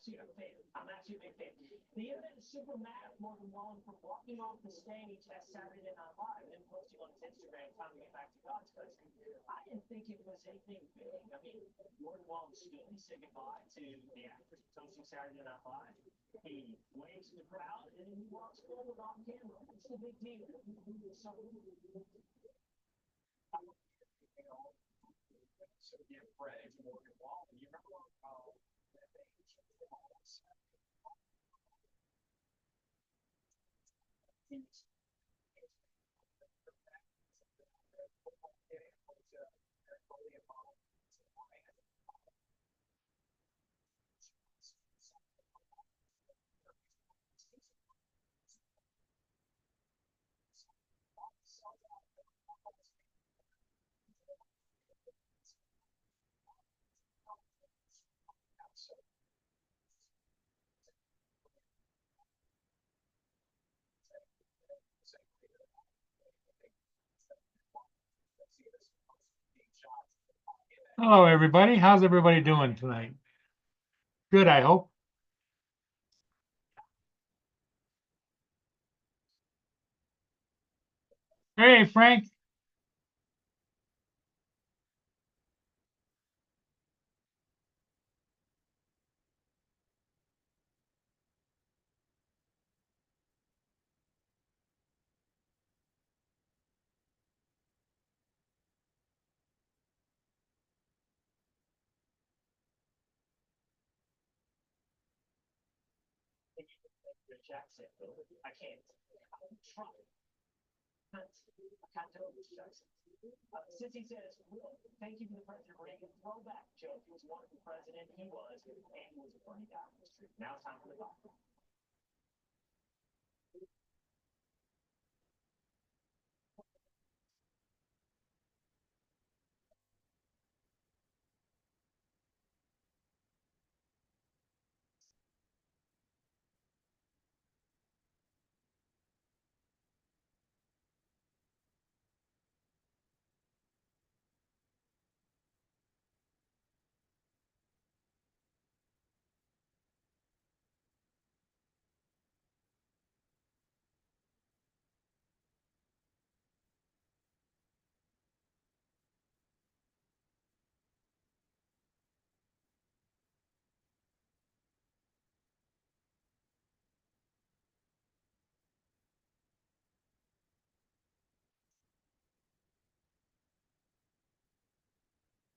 I'm actually a big fan. The internet is super mad at Morgan Wallen for walking off the stage at Saturday Night Live and posting on his Instagram, "Time to get back to God's country." I didn't think it was anything big. I mean, Morgan Wallen stood and said goodbye to the actors hosting Saturday Night Live. He waves to the crowd and then he walks forward off camera. What's the big deal? So, yeah, Fred Morgan Wallen. You remember Hello, everybody. How's everybody doing tonight? Good, I hope. Hey, Frank. Jackson? I can't. I'm trying. I can't tell which Jackson. Since he says, "Will, thank you for the President Reagan throwback joke. He was a wonderful president. He was, and he was a funny guy. Now it's time for the talk."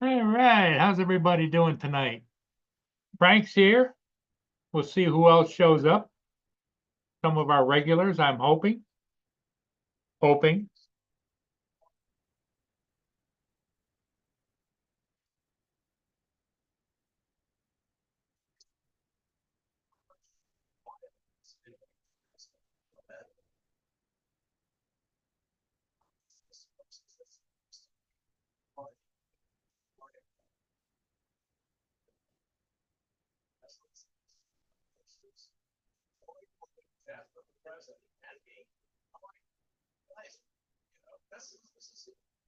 All right. How's everybody doing tonight? Frank's here. We'll see who else shows up. Some of our regulars, I'm hoping. Hoping.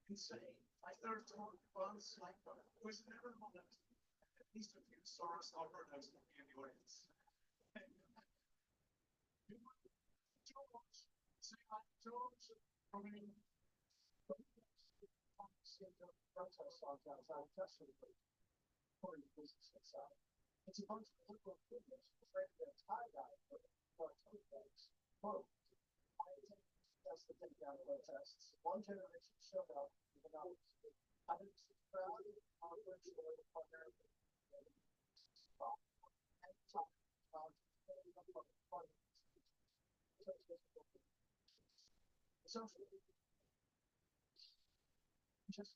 Insane. Like there's bugs, like was never moment. At least a few stars Alberto's in the audience. George, say hi, George. I mean, protest songs outside Chesterfield for the business inside. It's a bunch of liberal figures afraid to get tie dye for folks. Quote, that's the take down protests. One generation showed up with others. I didn't see proud on virtually primarily and talk about socially just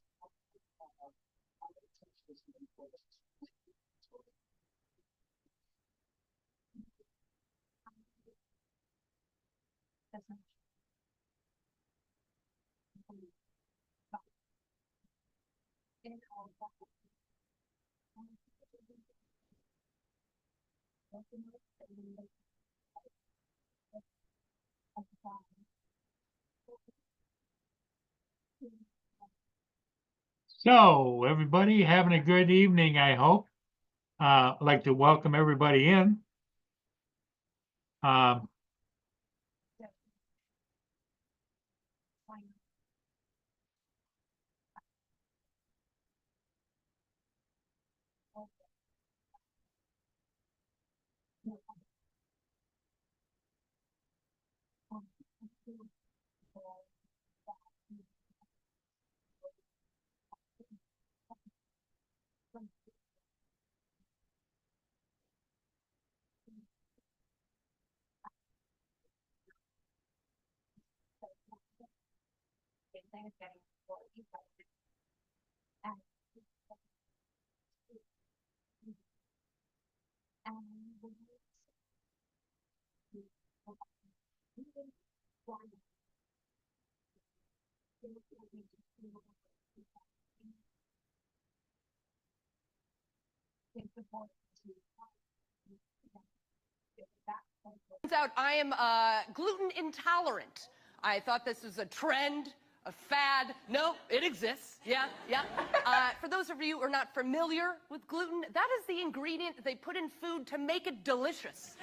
So, everybody having a good evening, I hope. I'd like to welcome everybody in. Um, Turns out I am gluten intolerant. I thought this was a trend, a fad. No, it exists. Yeah. For those of you who are not familiar with gluten, that is the ingredient that they put in food to make it delicious.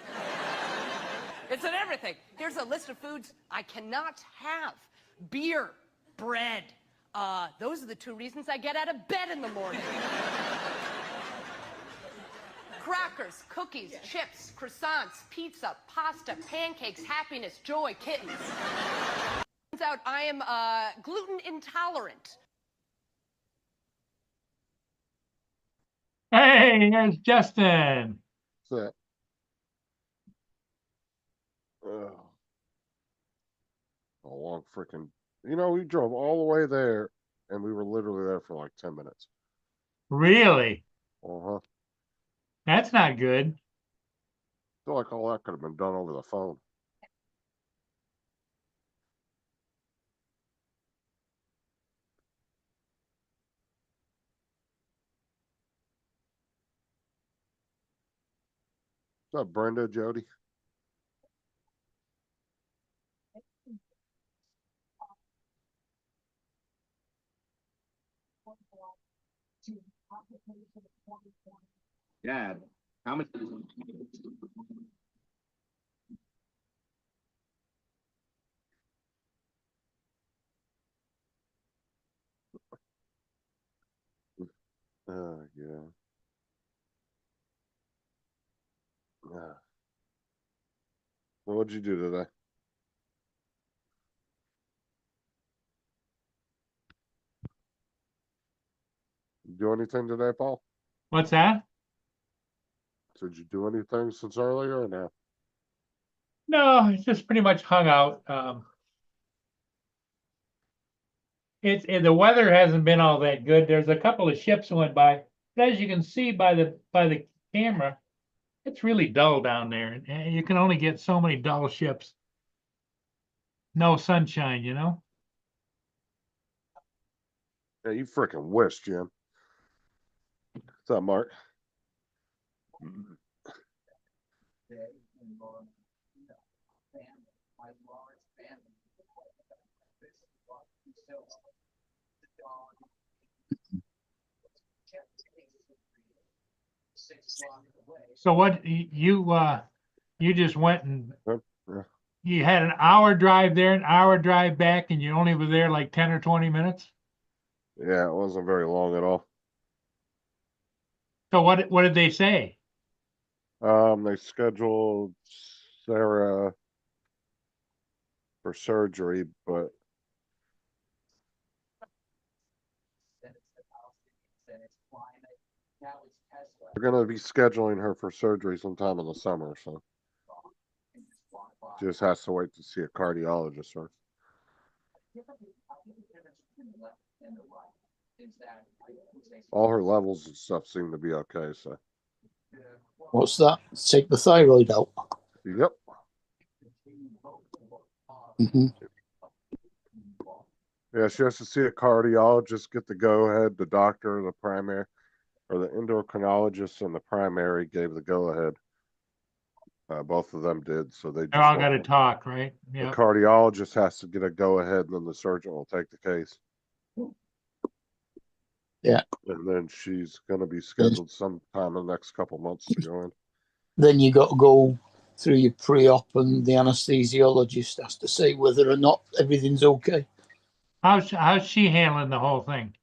It's in everything. Here's a list of foods I cannot have. Beer, bread. Those are the two reasons I get out of bed in the morning. Crackers, cookies, chips, croissants, pizza, pasta, pancakes, happiness, joy, kittens. Turns out I am gluten intolerant. hey, there's Justin. What's that? A long freaking. We drove all the way there, and we were literally there for like 10 minutes. Really? Uh-huh. That's not good. Feel like all that could have been done over the phone. What's up, Brenda, Jody? Dad, how much? Yeah. Yeah. What'd you do today? Do anything today, Paul? What's that? Did you do anything since earlier or no? No, it's just pretty much hung out. The weather hasn't been all that good. There's a couple of ships went by, but as you can see by the camera, it's really dull down there. And you can only get so many dull ships. No sunshine, you know? Yeah, you freaking wish, Jim. What's up, Mark? So what you just went and Yeah. you had an hour drive there, an hour drive back, and you only were there like 10 or 20 minutes? Yeah, it wasn't very long at all. So what did they say? They scheduled Sarah for surgery, but they're going to be scheduling her for surgery sometime in the summer, so just has to wait to see a cardiologist first. All her levels and stuff seem to be okay, so. What's that? Take the thyroid out. Yep. Mm-hmm. Yeah, she has to see a cardiologist, get the go-ahead. The doctor, the primary, or the endocrinologist and the primary gave the go-ahead. Both of them did, so they They're all just got to talk, right? the Yeah. cardiologist has to get a go-ahead, and then the surgeon will take the case. And then she's gonna be scheduled sometime in the next couple months to go in. Then you got to go through your pre-op, and the anesthesiologist has to say whether or not everything's okay. How's she handling the whole thing?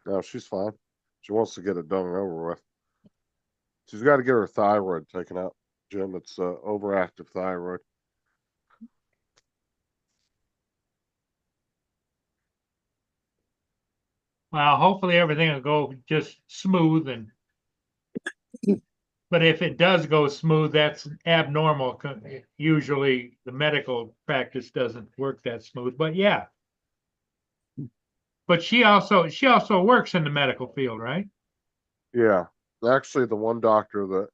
No, she's fine. She wants to get it done and over with. She's got to get her thyroid taken out, Jim. It's overactive thyroid. Well, hopefully everything will go just smooth but if it does go smooth, that's abnormal. Usually the medical practice doesn't work that smooth, but yeah. But she also works in the medical field, right? Yeah. Actually, the one doctor that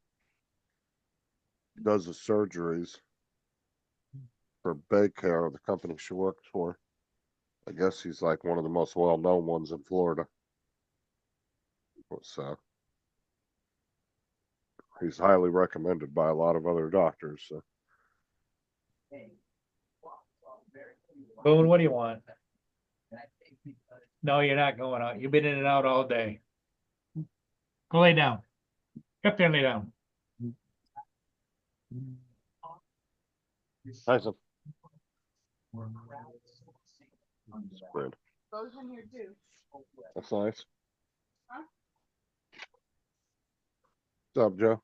does the surgeries for Baycare, the company she works for, I guess he's like one of the most well-known ones in Florida. So he's highly recommended by a lot of other doctors. So. Boone, what do you want? No, you're not going out. You've been in and out all day. Go lay down. Get up there and lay down. Tyson. Goes in here too. That's nice. What's up, Joe?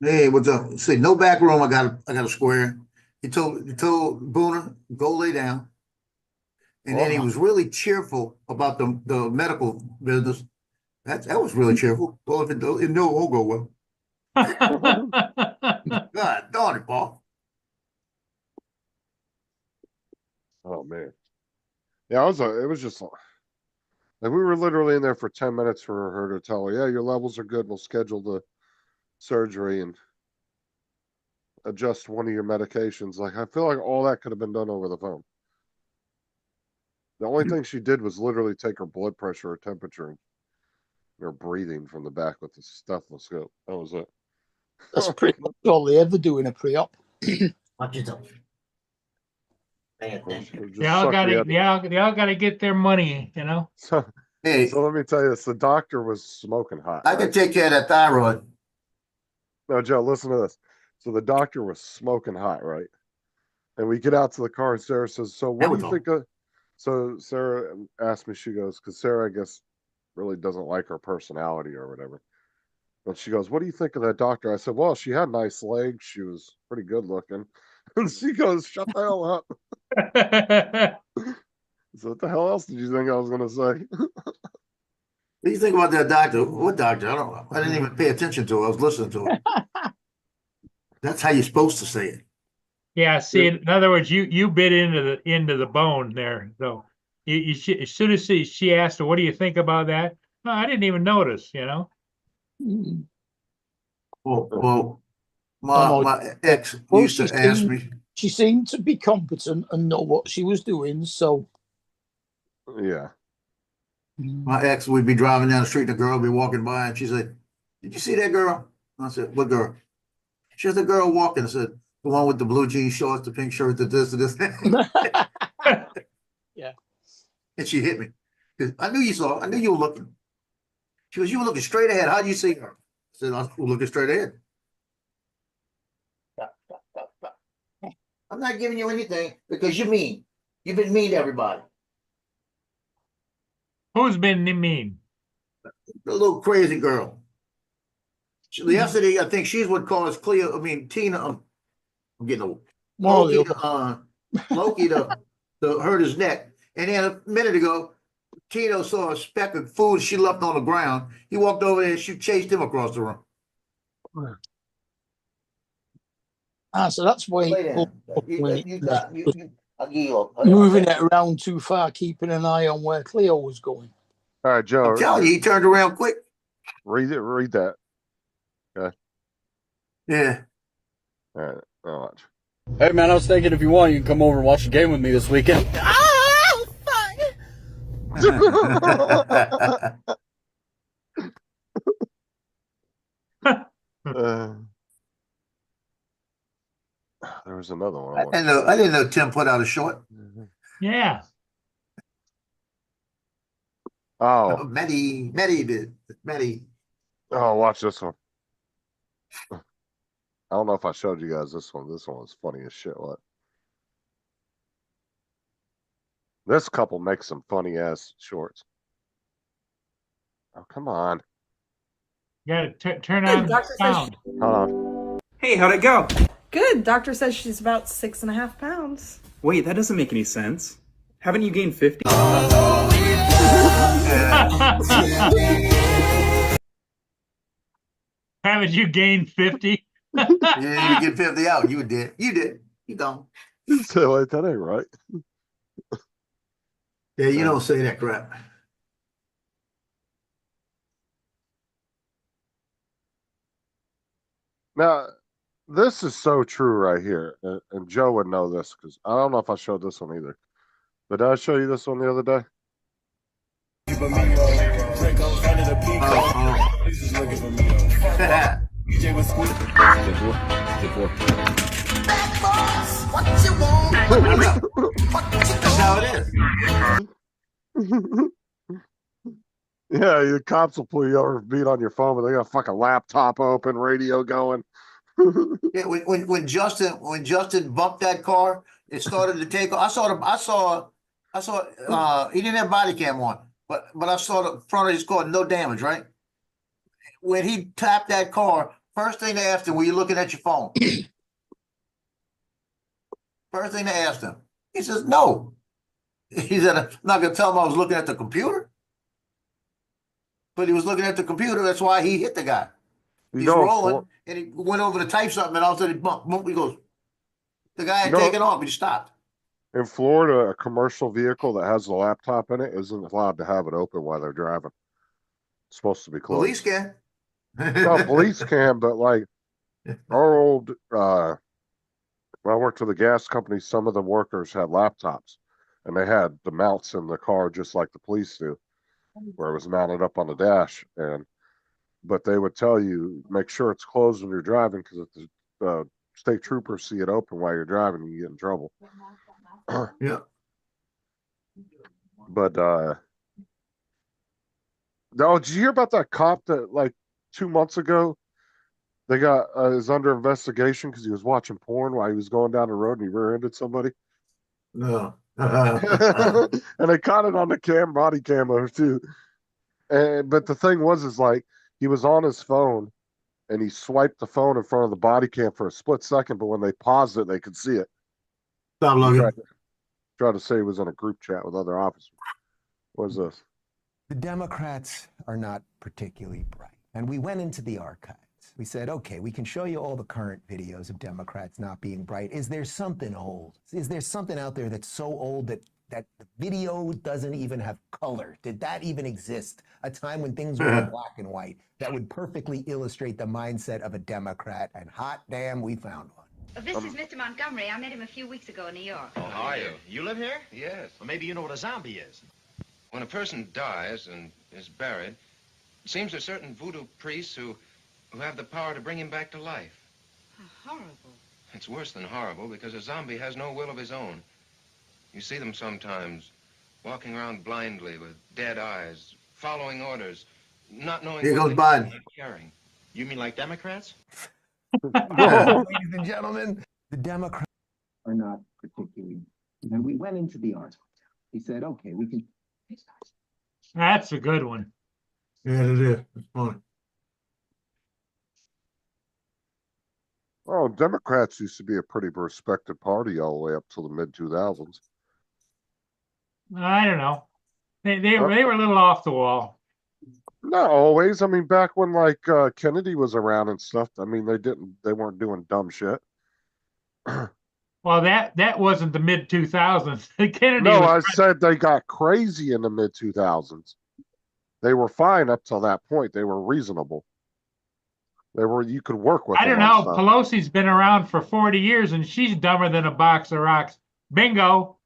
Hey, what's up? See, no back room. I got a square. He told Booner, go lay down. And then he was really cheerful about the medical business. That was really cheerful. Well, if it won't go well. God darn it, Paul. Oh man. Yeah, it was just like we were literally in there for 10 minutes for her to tell her, yeah, your levels are good. We'll schedule the surgery and adjust one of your medications. Like, I feel like all that could have been done over the phone. The only thing she did was literally take her blood pressure, her temperature, and her breathing from the back with the stethoscope. That was it. That's pretty much all they ever do in a pre-op. Watch yourself. Pay They all gotta get their money, you know? So Hey, let me tell you this. The doctor was smoking hot. I can take care of that thyroid. No, Joe, listen to this. So the doctor was smoking hot, right? And we get out to the car and Sarah says, so what do you think of... So Sarah asked me, she goes, because Sarah, I guess, really doesn't like her personality or whatever. But she goes, what do you think of that doctor? I said, well, she had nice legs. She was pretty good looking. And she goes, shut the hell up. So what the hell else did you think I was going to say? What do you think about that doctor? What doctor? I don't know. I didn't even pay attention to it. I was listening to it. That's how you're supposed to say it. Yeah, see, in other words, you bit into the bone there. So as soon as she asked her, what do you think about that? No, I didn't even notice, you know? Well, my ex used to ask me. She seemed to be competent and know what she was doing, so. Yeah. My ex would be driving down the street and a girl would be walking by and she said, did you see that girl? I said, what girl? She was the girl walking. I said, the one with the blue jean shorts, the pink shirt, the this, and this. Yeah. And she hit me. I knew you saw her. I knew you were looking. She goes, you were looking straight ahead. How'd you see her? I said, I was looking straight ahead. I'm not giving you anything because you're mean. You've been mean to everybody. Who's been mean? The little crazy girl. Yesterday, I think she's what caused Tina. I'm getting old. Loki to hurt his neck. And then a minute ago, Tino saw a speck of food she left on the ground. He walked over there and she chased him across the room. So that's why moving it around too far, keeping an eye on where Cleo was going. All right, Joe. I'm telling you, he turned around quick. Read that. Okay. Yeah. All right. Not much. Hey man, I was thinking if you want, you can come over and watch the game with me this weekend. Oh, There was another one. I didn't know Tim put out a short. Yeah. Oh, Medi did. Medi. oh, watch this one. I don't know if I showed you guys this one. This one was funny as shit. What? This couple makes some funny ass shorts. Oh, come on. You gotta turn on the Doctor says sound. Hold on. Hey, how'd it go? Good. Doctor says she's about 6.5 pounds. Wait, that doesn't make any sense. Haven't you gained 50? Haven't you gained 50? Yeah, you get 50 out. You did. You did. You don't. So like, that ain't right. Yeah, you don't say that crap. Now, this is so true right here, and Joe would know this because I don't know if I showed this one either. But did I show you this one the other day? That's how it is. Yeah, the cops will pull you over, beat on your phone, but they got a fucking laptop open, radio going. Yeah, when Justin bumped that car, it started to take off. I saw he didn't have body cam on, but I saw the front of his car, no damage, right? When he tapped that car, first thing they asked him, were you looking at your phone? First thing they asked him. He says, no. He said, I'm not gonna tell him I was looking at the computer. But he was looking at the computer, that's why he hit the guy. You He's know, rolling, and he went over to type something, and all of a sudden he bumped. He goes, the guy had No. taken off, he stopped. in Florida, a commercial vehicle that has a laptop in it isn't allowed to have it open while they're driving. It's supposed to be closed. Police can. No, police can, but like our old when I worked for the gas company, some of the workers had laptops and they had the mounts in the car just like the police do, where it was mounted up on the dash. But they would tell you, make sure it's closed when you're driving, because if the state troopers see it open while you're driving, you get in trouble. Yeah. But oh, did you hear about that cop that like 2 months ago they got is under investigation because he was watching porn while he was going down the road and he rear-ended somebody? No. And they caught it on the body camera too. But the thing was like he was on his phone and he swiped the phone in front of the body cam for a split second, but when they paused it, they could see it. Stop He looking. tried to say he was in a group chat with other officers. What is this? The Democrats are not particularly bright. And we went into the archives. We said, okay, we can show you all the current videos of Democrats not being bright. Is there something old? Is there something out there that's so old that the video doesn't even have color? Did that even exist? A time when things were in black and white that would perfectly illustrate the mindset of a Democrat. And hot damn, we found one. This is Mr. Montgomery. I met him a few weeks ago in New York. Oh, how are you? You live here? Yes. Well, maybe you know what a zombie is. When a person dies and is buried, it seems there's certain voodoo priests who have the power to bring him back to life. How horrible. It's worse than horrible because a zombie has no will of his own. You see them sometimes walking around blindly with dead eyes, following orders, not knowing Here what goes they Biden. are carrying. You mean like Democrats? Ladies and gentlemen, the Democrats are not particularly. And we went into the archive. He said, okay, we can. That's a good one. Yeah, it is. It's funny. Oh, Democrats used to be a pretty respected party all the way up till the mid-2000s. I don't know. They were a little off the wall. Not always. I mean, back when like Kennedy was around and stuff, I mean, they weren't doing dumb shit. Well, that wasn't the mid 2000s. Kennedy. No, was I said they got crazy in the mid-2000s. They were fine up till that point. They were reasonable. You could work with I them don't on know. stuff. Pelosi's been around for 40 years and she's dumber than a box of rocks. Bingo.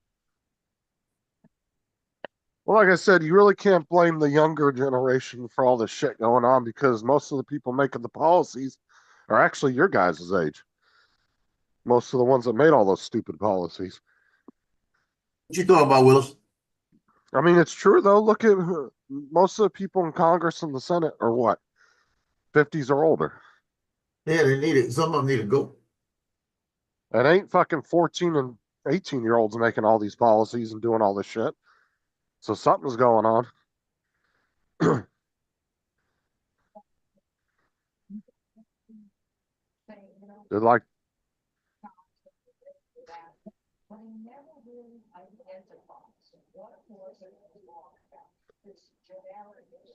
Well, like I said, you really can't blame the younger generation for all this shit going on because most of the people making the policies are actually your guys' age. Most of the ones that made all those stupid policies. What you thought about, Willis? I mean, it's true though. Look at most of the people in Congress and the Senate are what? 50s or older. Yeah, they need it. Some of them need to go. It ain't fucking 14 and 18-year-olds making all these policies and doing all this shit. So something's going on. They're like,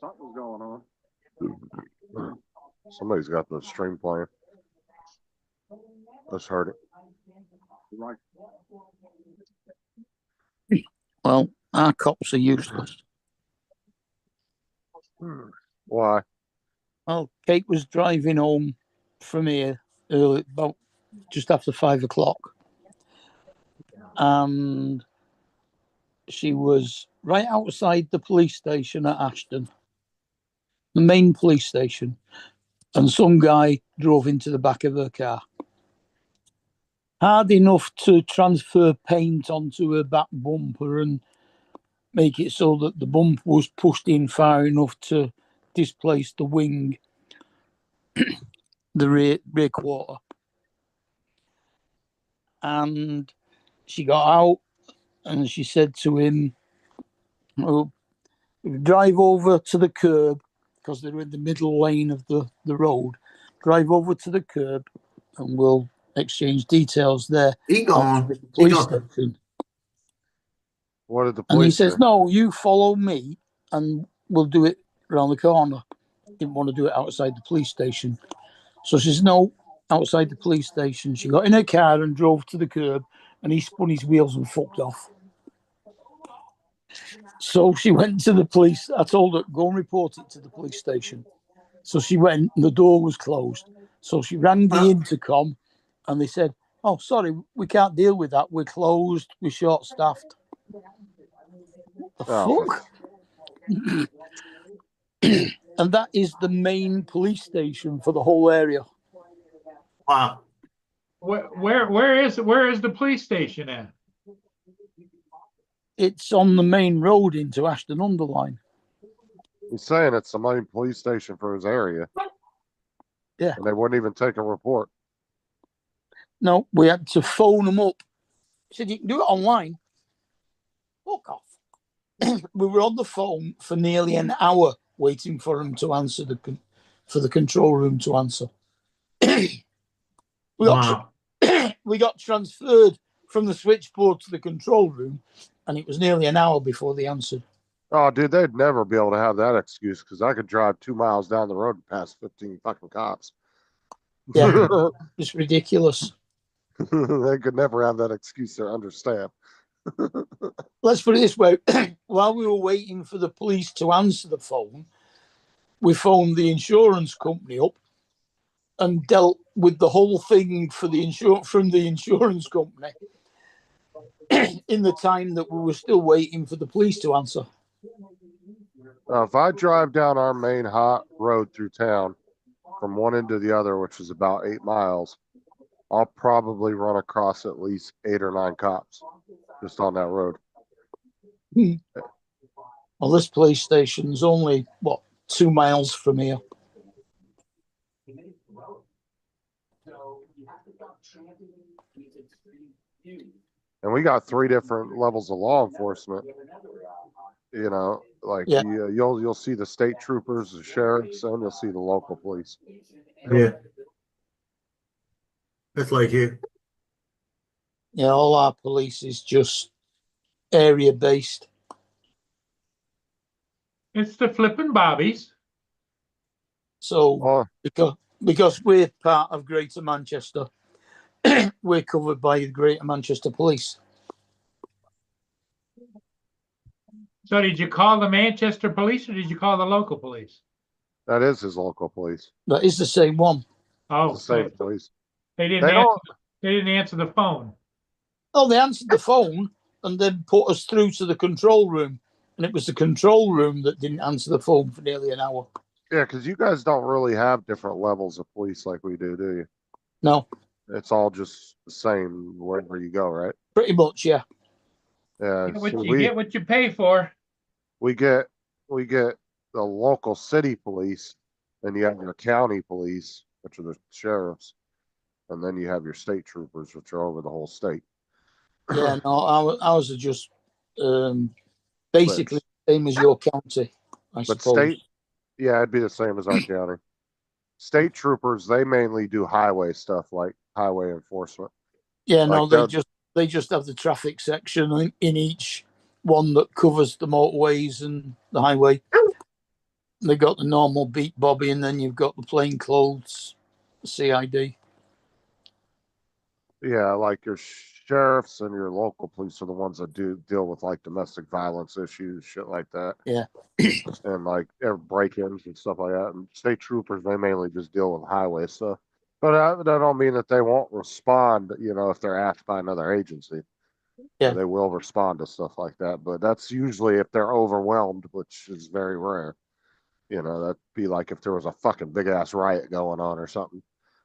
something's going on. Somebody's got the stream playing. Let's heard it. Well, our cops are useless. Why? Well, Kate was driving home from here early, about just after 5 o'clock, and she was right outside the police station at Ashton, the main police station, and some guy drove into the back of her car. Hard enough to transfer paint onto her back bumper and make it so that the bumper was pushed in far enough to displace the wing, the rear quarter. And she got out and she said to him, oh, drive over to the curb, because they're in the middle lane of the road. Drive over to the curb and we'll exchange details there. He gone. The police station. What did the And he police says, say? no, you follow me and we'll do it around the corner. Didn't want to do it outside the police station. So she says, no, outside the police station. She got in her car and drove to the curb, and he spun his wheels and fucked off. So she went to the police. I told her, go and report it to the police station. So she went, and the door was closed. So she rang the intercom, and they said, oh, sorry, we can't deal with that. We're closed. We're short-staffed. The fuck? And that is the main police station for the whole area. Wow. Where is the police station at? It's on the main road into Ashton Underline. He's saying it's the main police station for his area. Yeah. And they wouldn't even take a report. No, we had to phone them up. He said, you can do it online. Fuck off. We were on the phone for nearly an hour waiting for him to answer for the control room to answer. We got transferred from the switchboard to the control room, and it was nearly an hour before they answered. Oh, dude, they'd never be able to have that excuse, because I could drive 2 miles down the road and pass 15 fucking cops. Yeah, it's ridiculous. They could never have that excuse. They're understaffed. Let's put it this way. While we were waiting for the police to answer the phone, we phoned the insurance company up and dealt with the whole thing for the from the insurance company in the time that we were still waiting for the police to answer. If I drive down our main hot road through town from one end to the other, which is about 8 miles, I'll probably run across at least 8 or 9 cops just on that road. Well, this police station's only, 2 miles from here. And we got 3 different levels of law enforcement. You know, like you'll see the state troopers, the sheriffs, and you'll see the local police. Yeah. That's like here. Yeah, all our police is just area based. It's the flipping bobbies. So because we're part of Greater Manchester, we're covered by the Greater Manchester Police. So did you call the Manchester police or did you call the local police? That is his local police. That is the same one. Oh, it's the same police. They didn't answer the phone. Oh, they answered the phone and then put us through to the control room. And it was the control room that didn't answer the phone for nearly an hour. Yeah, because you guys don't really have different levels of police like we do you? No. It's all just the same wherever you go, right? Pretty much, yeah. Yeah. You get what you pay for. We get we get the local city police, and you have your county police, which are the sheriffs, and then you have your state troopers, which are over the whole state. Yeah, no, ours are just basically the same as your county, I But suppose. state, yeah, it'd be the same as our county. State troopers, they mainly do highway stuff like highway enforcement. Yeah, no, Like they just have the traffic section in each one that covers the motorways and the highway. They got the normal beat Bobby, and then you've got the plain clothes CID. Yeah, like your sheriffs and your local police are the ones that do deal with like domestic violence issues, shit like that. Yeah. And like break-ins and stuff like that. And state troopers, they mainly just deal with highway stuff. But that don't mean that they won't respond, if they're asked by another agency. Yeah. They will respond to stuff like that. But that's usually if they're overwhelmed, which is very rare. That'd be like if there was a fucking big ass riot going on or something.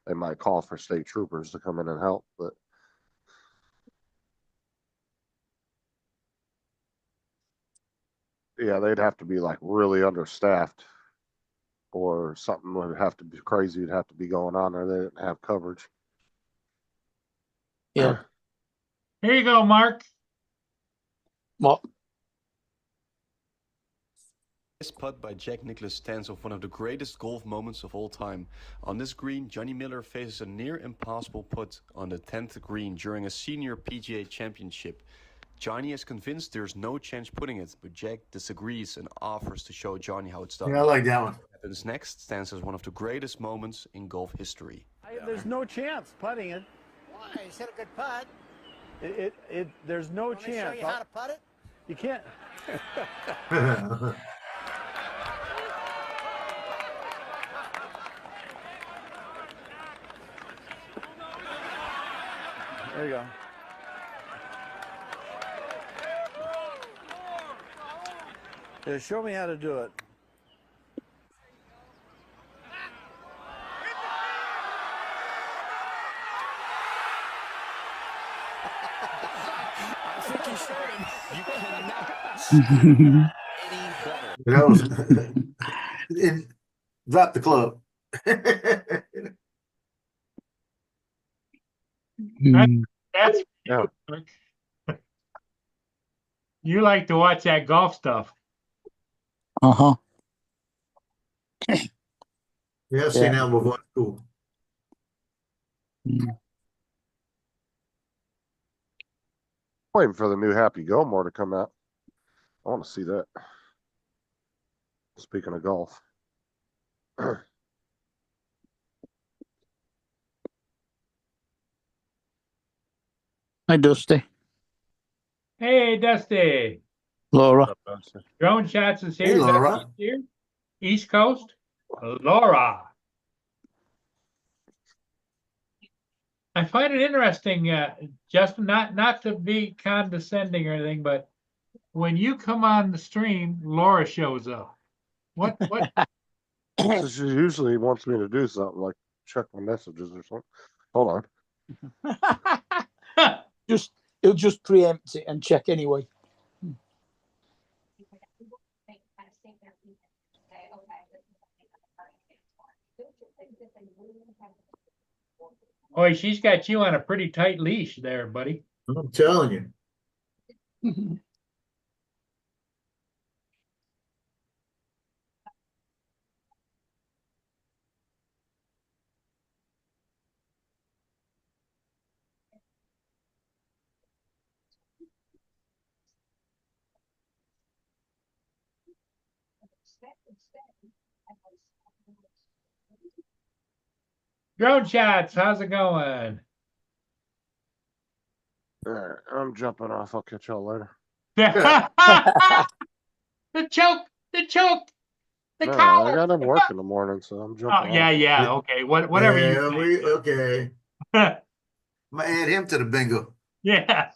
They might call for state troopers to come in and help, but yeah, they'd have to be like really understaffed, or something would have to be crazy. Would have to be going on, or they didn't have coverage. Yeah. Here you go, Mark. What? This putt by Jack Nicklaus stands off one of the greatest golf moments of all time. On this green, Johnny Miller faces a near impossible putt on the 10th green during a senior PGA championship. Johnny is convinced there's no chance putting it, but Jack disagrees and offers to show Johnny how it's done. Yeah, I like that one. What happens next stands as one of the greatest moments in golf history. There's no chance putting it. Why? He's hit a good putt. There's no Want me to chance. show you how to putt it? You can't. There you go. Yeah, show me how to do it. I think you showed him. You cannot any better. That was it, drop the club. That's Yeah. You like to watch that golf stuff. Uh-huh. Yeah, I've seen that before. Cool. Waiting for the new Happy Gilmore to come out. I want to see that. Speaking of golf. Hi, Dusty. Hey, Dusty. Laura. Drone Shots is here. Hey, Is that Laura. right here? East Coast. Laura. I find it interesting, Justin, not to be condescending or anything, but when you come on the stream, Laura shows up. What? She usually wants me to do something like check my messages or something. Hold on. He'll just preempt it and check anyway. Boy, she's got you on a pretty tight leash there, buddy. I'm telling you. Drone Shots, how's it going? All right, I'm jumping off. I'll catch y'all later. The choke, the No, collar. I got to work in the morning, so I'm jumping Oh, yeah, off. okay. Whatever Yeah, you say. okay. I'm gonna add him to the bingo. Yeah.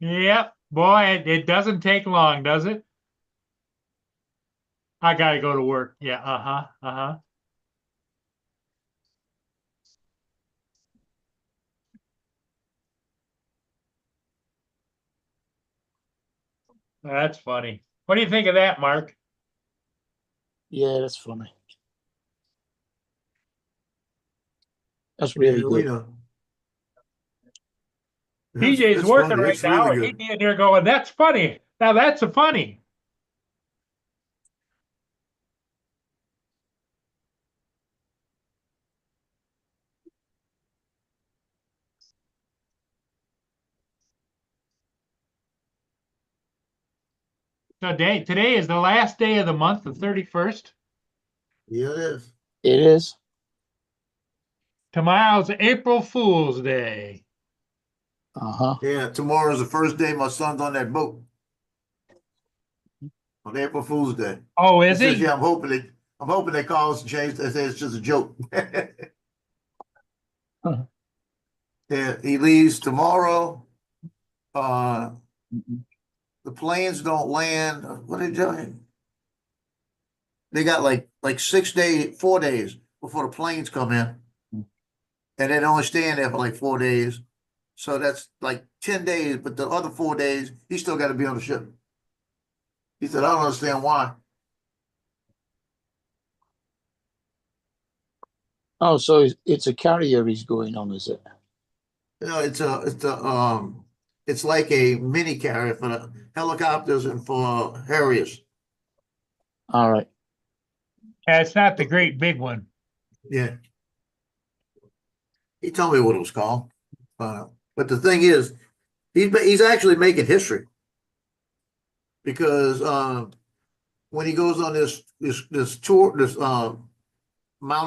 Yep. Boy, it doesn't take long, does it? I gotta go to work. Yeah, uh-huh. That's funny. What do you think of that, Mark? Yeah, that's funny. That's really We good. know. PJ's That's working funny. right That's now, really and he'd good. be in there going, "That's funny." Now that's a funny. So today is the last day of the month, the 31st. Yeah, it is. It is. Tomorrow's April Fool's Day. Uh-huh. Yeah, tomorrow's the first day my son's on that boat. On April Fool's Day. Oh, He is says, he? yeah, I'm hoping they call us and change. They say it's just a joke. Huh. Yeah, he leaves tomorrow. The planes don't land. What did they tell him? They got like 4 days before the planes come in. And they only stay in there for like 4 days. So that's like 10 days, but the other 4 days, he still got to be on the ship. He said, I don't understand why. Oh, so it's a carrier he's going on, is it? You know, it's like a mini carrier for the helicopters and for Harriers. All right. Yeah, it's not the great big one. Yeah. He told me what it was called. But the thing is, he's actually making history because when he goes on this tour, this mount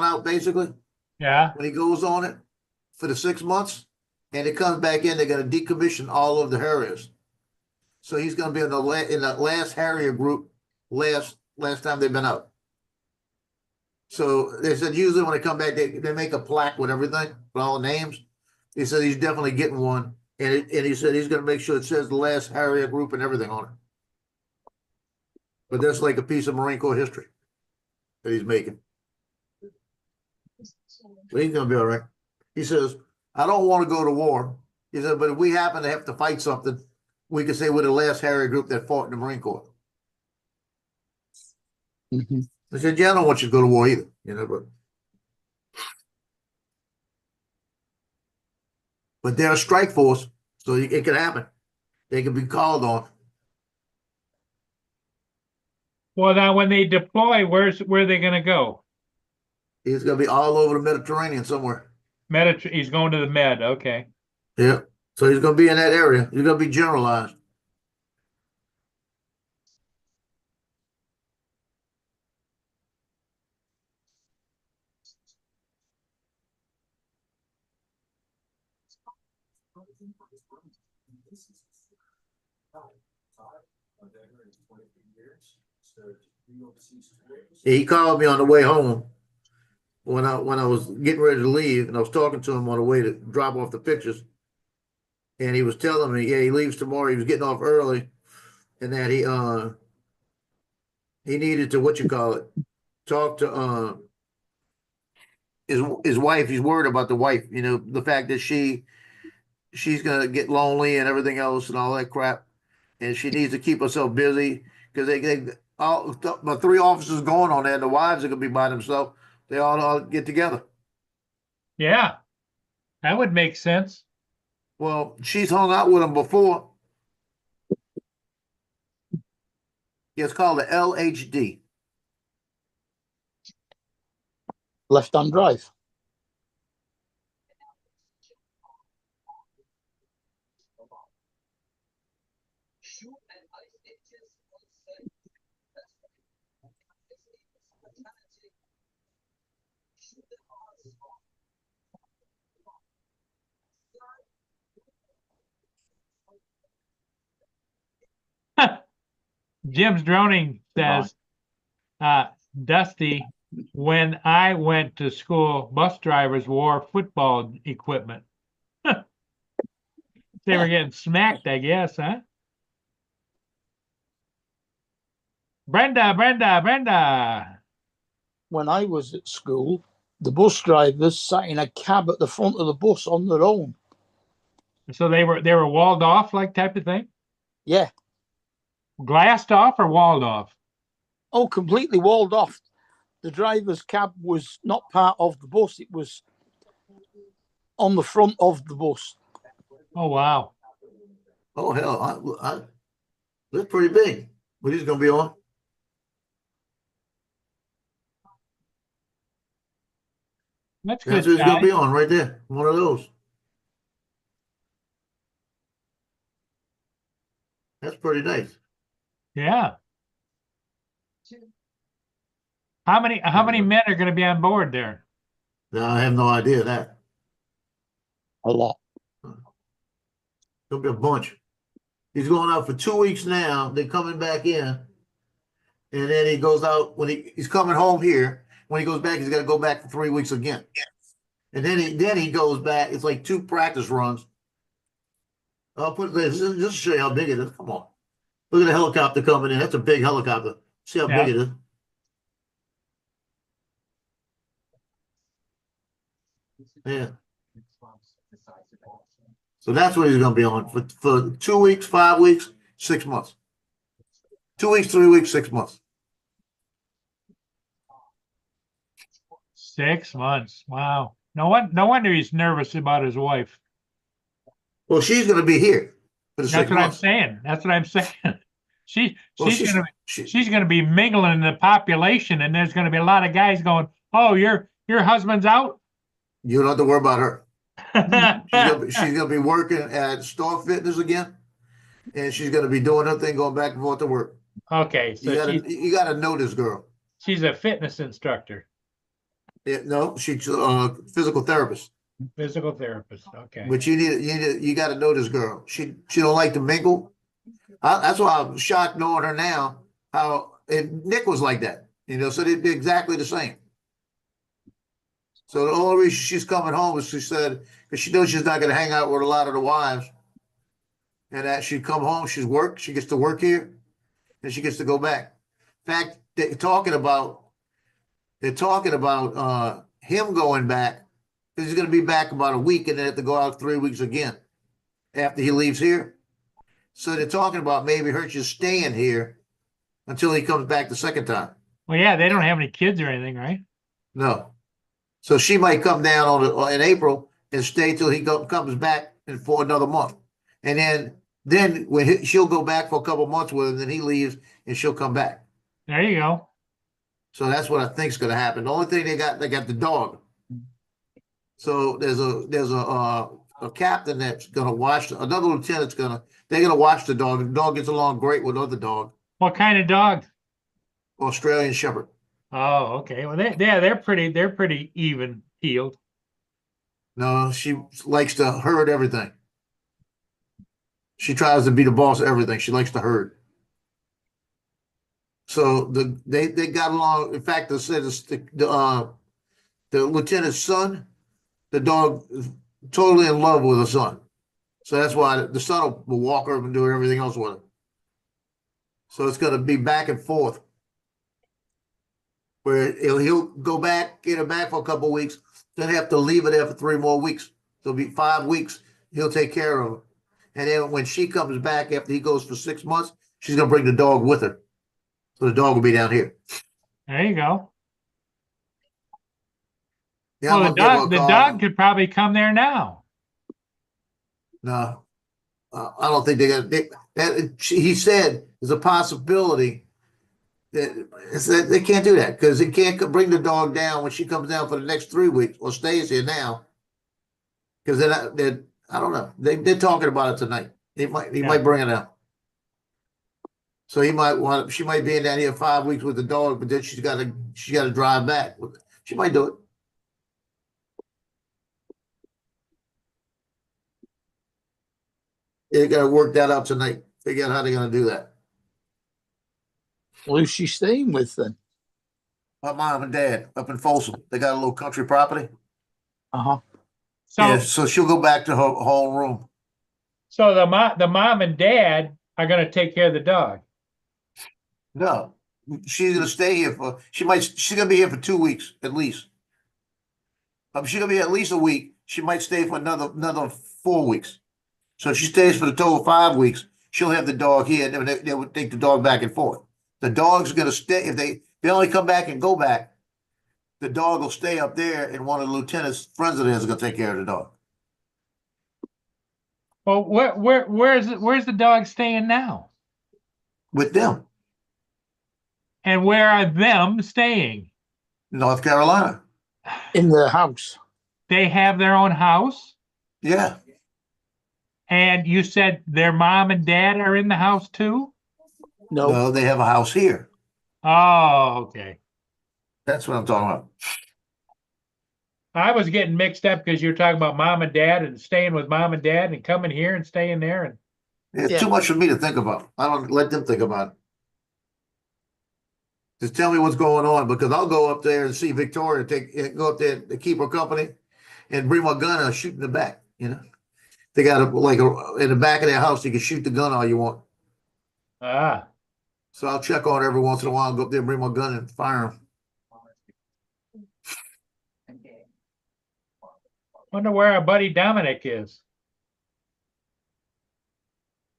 out basically, Yeah. when he goes on it for the 6 months and it comes back in, they're going to decommission all of the Harriers. So he's going to be in the last Harrier group last time they've been out. So they said usually when they come back, they make a plaque with everything, with all the names. He said he's definitely getting one, and he said he's going to make sure it says the last Harrier group and everything on it. But that's like a piece of Marine Corps history that he's making. But he's going to be all right. He says, I don't want to go to war. He said, but if we happen to have to fight something, we could say we're the last Harrier group that fought in the Marine Corps. Mm-hmm. I said, yeah, I don't want you to go to war either, but they're a strike force, so it can happen. They can be called on. Well, now when they deploy, where are they going to go? He's going to be all over the Mediterranean somewhere. He's going to the Med. Okay. Yeah. So he's going to be in that area. He's going to be generalized. He called me on the way home when I was getting ready to leave, and I was talking to him on the way to drop off the pictures. And he was telling me, yeah, he leaves tomorrow. He was getting off early, and that he needed to talk to his wife. He's worried about the wife, the fact that she's gonna get lonely and everything else and all that crap, and she needs to keep herself busy because my 3 officers going on there, and the wives are gonna be by themselves. They all get together. Yeah, that would make sense. Well, she's hung out with him before. It's called the LHD. Left-hand drive. Jim's Droning says, Dusty, when I went to school, bus drivers wore football equipment. They were getting smacked, I guess, huh? Brenda. When I was at school, the bus drivers sat in a cab at the front of the bus on their own. So they were walled off, like type of thing? Yeah. Glassed off or walled off? Oh, completely walled off. The driver's cab was not part of the bus. It was on the front of the bus. Oh, wow. Oh, hell, that's pretty big. What he's going to be on? That's That's good. what he's going to Sally. be on right there. One of those. That's pretty nice. Yeah. How many men are going to be on board there? No, I have no idea of that. A lot. There'll be a bunch. He's going out for 2 weeks now. They're coming back in. And then he goes out when he's coming home here. When he goes back, he's got to go back for 3 weeks again. And then he goes back. It's like 2 practice runs. I'll put this just to show you how big it is. Come on. Look at the helicopter coming in. That's a big helicopter. See how big it is. Yeah. So that's what he's going to be on for 2 weeks, 5 weeks, 6 months. 2 weeks, 3 weeks, 6 months. 6 months. Wow. No wonder he's nervous about his wife. Well, she's going to be here for the 6 That's what I'm months. saying. That's what I'm saying. She's She's gonna be mingling in the population, and there's gonna be a lot of guys going, "Oh, your husband's out." You don't have to worry about her. She's gonna be working at Star Fitness again, and she's gonna be doing her thing, going back and forth to work. Okay, so You gotta know this girl. she's a fitness instructor, Yeah, no, she's a physical therapist. physical therapist. Okay. But you got to know this girl. She don't like to mingle. That's why I'm shocked knowing her now. And Nick was like that, so they'd be exactly the same. So the only reason she's coming home is she said because she knows she's not going to hang out with a lot of the wives, and that she'd come home, she gets to work here, and she gets to go back. In fact, they're talking about him going back because he's going to be back about a week and then have to go out 3 weeks again after he leaves here. So they're talking about maybe her just staying here until he comes back the second time. Well, yeah, they don't have any kids or anything, right? No. So she might come down in April and stay till he comes back for another month. And then when she'll go back for a couple months with him, then he leaves and she'll come back. There you go. So that's what I think is going to happen. The only thing they got the dog. So there's a captain that's going to watch, another lieutenant's they're going to watch the dog. The dog gets along great with other dog. What kind of dog? Australian Shepherd. Oh, okay. Well, they're pretty even keeled. No, she likes to herd everything. She tries to be the boss of everything. She likes to herd. So they got along. In fact, they said the lieutenant's son, the dog is totally in love with the son. So that's why the son will walk her and do everything else with him. So it's going to be back and forth. Where he'll go back, get her back for a couple of weeks, then have to leave her there for 3 more weeks. So it'll be 5 weeks. He'll take care of her. And then when she comes back after he goes for 6 months, she's going to bring the dog with her. So the dog will be down here. There you go. Yeah, well, the dog could probably come there now. No, I don't think he said there's a possibility that they can't do that because they can't bring the dog down when she comes down for the next 3 weeks or stays here now. Because I don't know. They're talking about it tonight. He might bring it out. So she might be in down here 5 weeks with the dog, but then she's got to drive back. She might do it. They got to work that out tonight. Figure out how they're going to do that. Well, who's she staying with then? My mom and dad up in Folsom. They got a little country property. Uh-huh. So she'll go back to her whole room. So the mom and dad are going to take care of the dog. No, she's going to stay here she's going to be here for 2 weeks at least. She's going to be at least a week. She might stay for another 4 weeks. So if she stays for the total 5 weeks, she'll have the dog here, and they would take the dog back and forth. The dog's gonna stay, if they only come back and go back, the dog will stay up there, and one of the lieutenant's friends of theirs is gonna take care of the dog. Well, where's the dog staying now? With them, And where are them staying? North Carolina. In their house. They have their own house? Yeah. And you said their mom and dad are in the house too? No, they have a house here. Oh, okay. That's what I'm talking about. I was getting mixed up because you're talking about mom and dad and staying with mom and dad and coming here and staying there. And It's too much for me to think about. I don't let them think about it. Just tell me what's going on, because I'll go up there and see Victoria, go up there to keep her company, and bring my gun and shoot in the back. You know, they got in the back of their house. You can shoot the gun all you want. Ah. So I'll check on it every once in a while. Go up there, and bring my gun, and fire them. Wonder where our buddy Dominic is.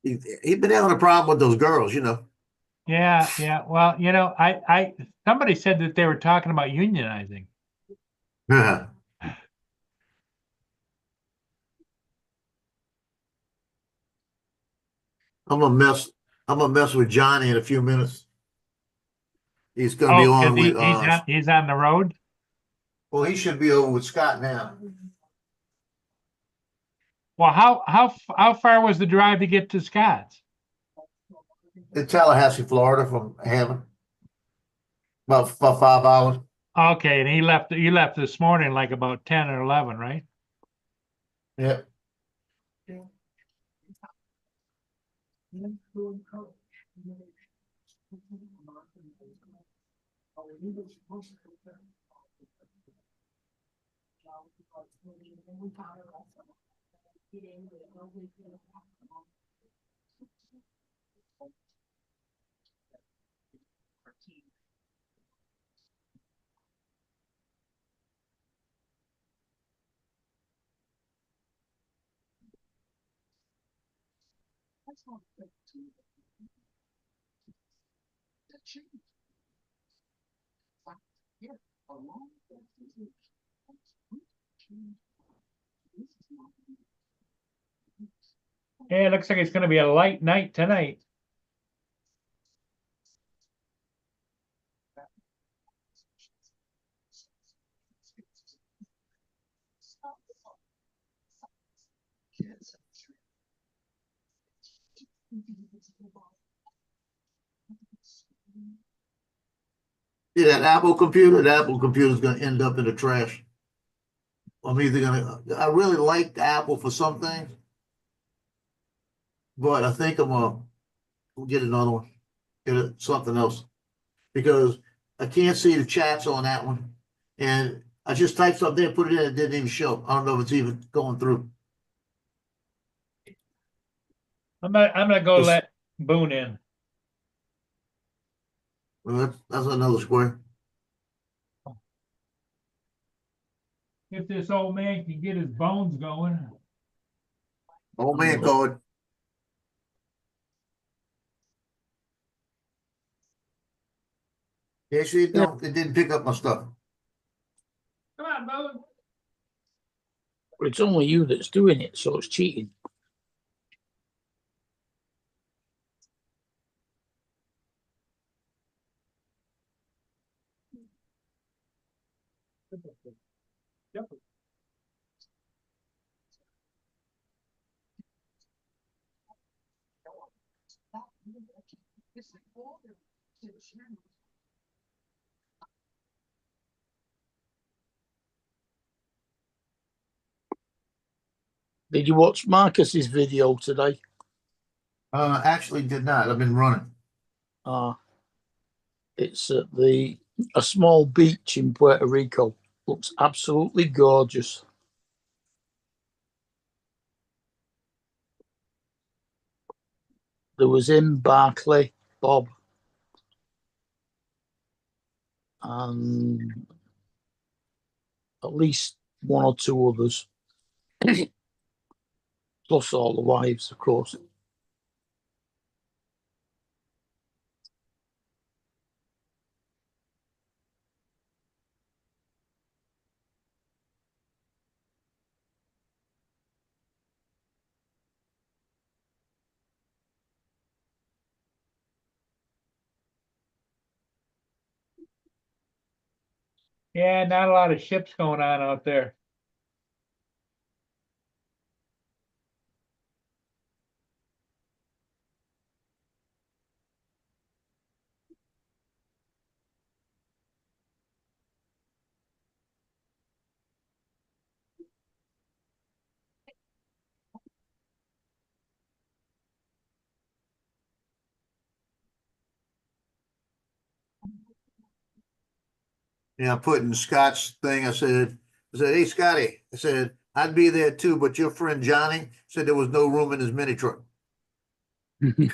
He's been having a problem with those girls, you know. Yeah, yeah. Well, you know, somebody said that they were talking about unionizing. Yeah. I'm gonna mess with Johnny in a few minutes. He's gonna be on with he's on the road. Well, he should be over with Scott now. Well, how far was the drive to get to Scott's? In Tallahassee, Florida, from Hammond. About 5 hours. Okay, and you left this morning like about 10 or 11, right? Yeah. Yeah, it looks like it's going to be a light night tonight. Yeah, that Apple computer's gonna end up in the trash. I'm either I really like Apple for some things, but I think I'm gonna get another one, something else, because I can't see the chats on that one, and I just typed something there, put it in, it didn't even show. I don't know if it's even going through. I'm gonna go let Boone in. Well, that's another square. If this old man can get his bones going. Old man code. Actually, no, it didn't pick up my stuff. Come on, Boone. But it's only you that's doing it, so it's cheating. Did you watch Marcus's video today? Actually did not. I've been running. It's at a small beach in Puerto Rico. Looks absolutely gorgeous. There was him, Barkley, Bob, and at least one or two others. Plus all the wives, of course. Yeah, not a lot of ships going on out there. Yeah, I put in Scott's thing, I said, hey, Scotty, I said, I'd be there too, but your friend Johnny said there was no room in his mini truck. Did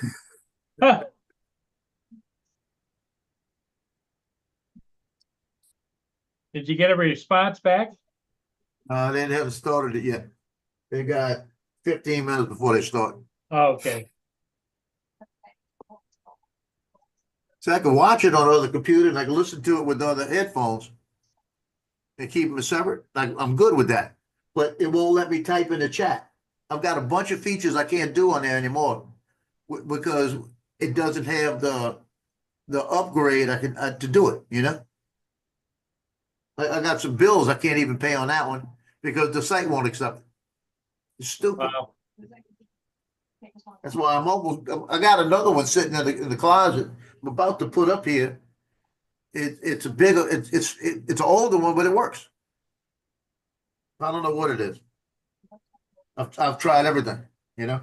you get a response back? They haven't started it yet. They got 15 minutes before they start. Oh, okay. So I can watch it on other computers and I can listen to it with other headphones and keep them separate. I'm good with that, but it won't let me type in the chat. I've got a bunch of features I can't do on there anymore because it doesn't have the upgrade to do it, you know? I got some bills I can't even pay on that one because the site won't accept it. It's stupid. Wow. That's why I got another one sitting in the closet. I'm about to put up here. It's a bigger, it's an older one, but it works. I don't know what it is. I've tried everything, you know?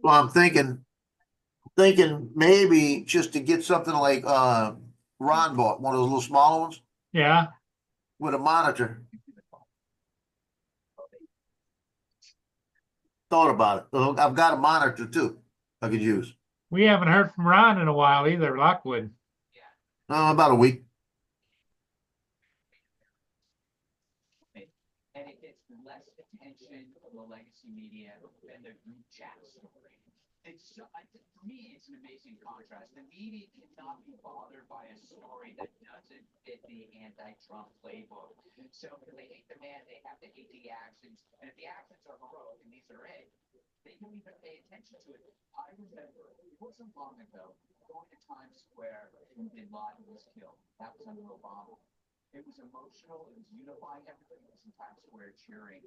Well, I'm thinking maybe just to get something like Ron bought, one of those little smaller ones Yeah. with a monitor. Thought about it. So I've got a monitor too I could use. We haven't heard from Ron in a while either, Lockwood. About a week. And it gets less attention from the legacy media than the group chat story. It's for me, it's an amazing contrast. The media cannot be bothered by a story that doesn't fit the anti-Trump playbook. So if they hate the man, they have to hate the actions. And if the actions are heroic, and these are it, they don't even pay attention to it. I remember it wasn't long ago going to Times Square when Bin Laden was killed. That was under Obama. It was emotional. It was unifying. Everybody was in Times Square cheering.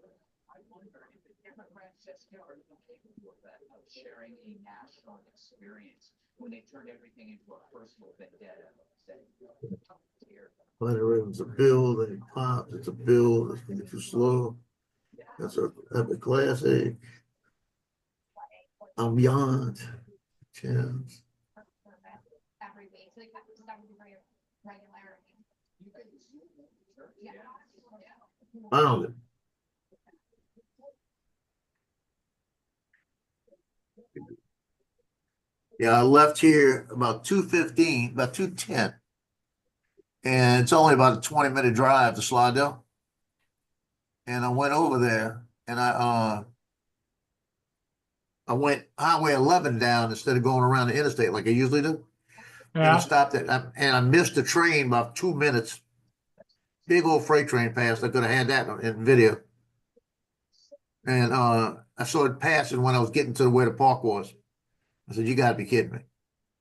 I wonder if the Democrats just are capable of that, of sharing a national experience when they turn everything into a personal vendetta. It's a bill, then it pops, it's a bill, it's gonna be too slow. That's a classic. I'm beyond. Chance. Every week, so like stuff with regularity. Found it. Yeah, I left here about 2:15, about 2:10. And it's only about a 20-minute drive to Slidell. And I went over there and I went Highway 11 down instead of going around the interstate like I usually do. And I stopped and I missed the train about 2 minutes. Big old freight train passed. I could have had that in video. And I saw it passing when I was getting to where the park was. I said, "You got to be kidding me!"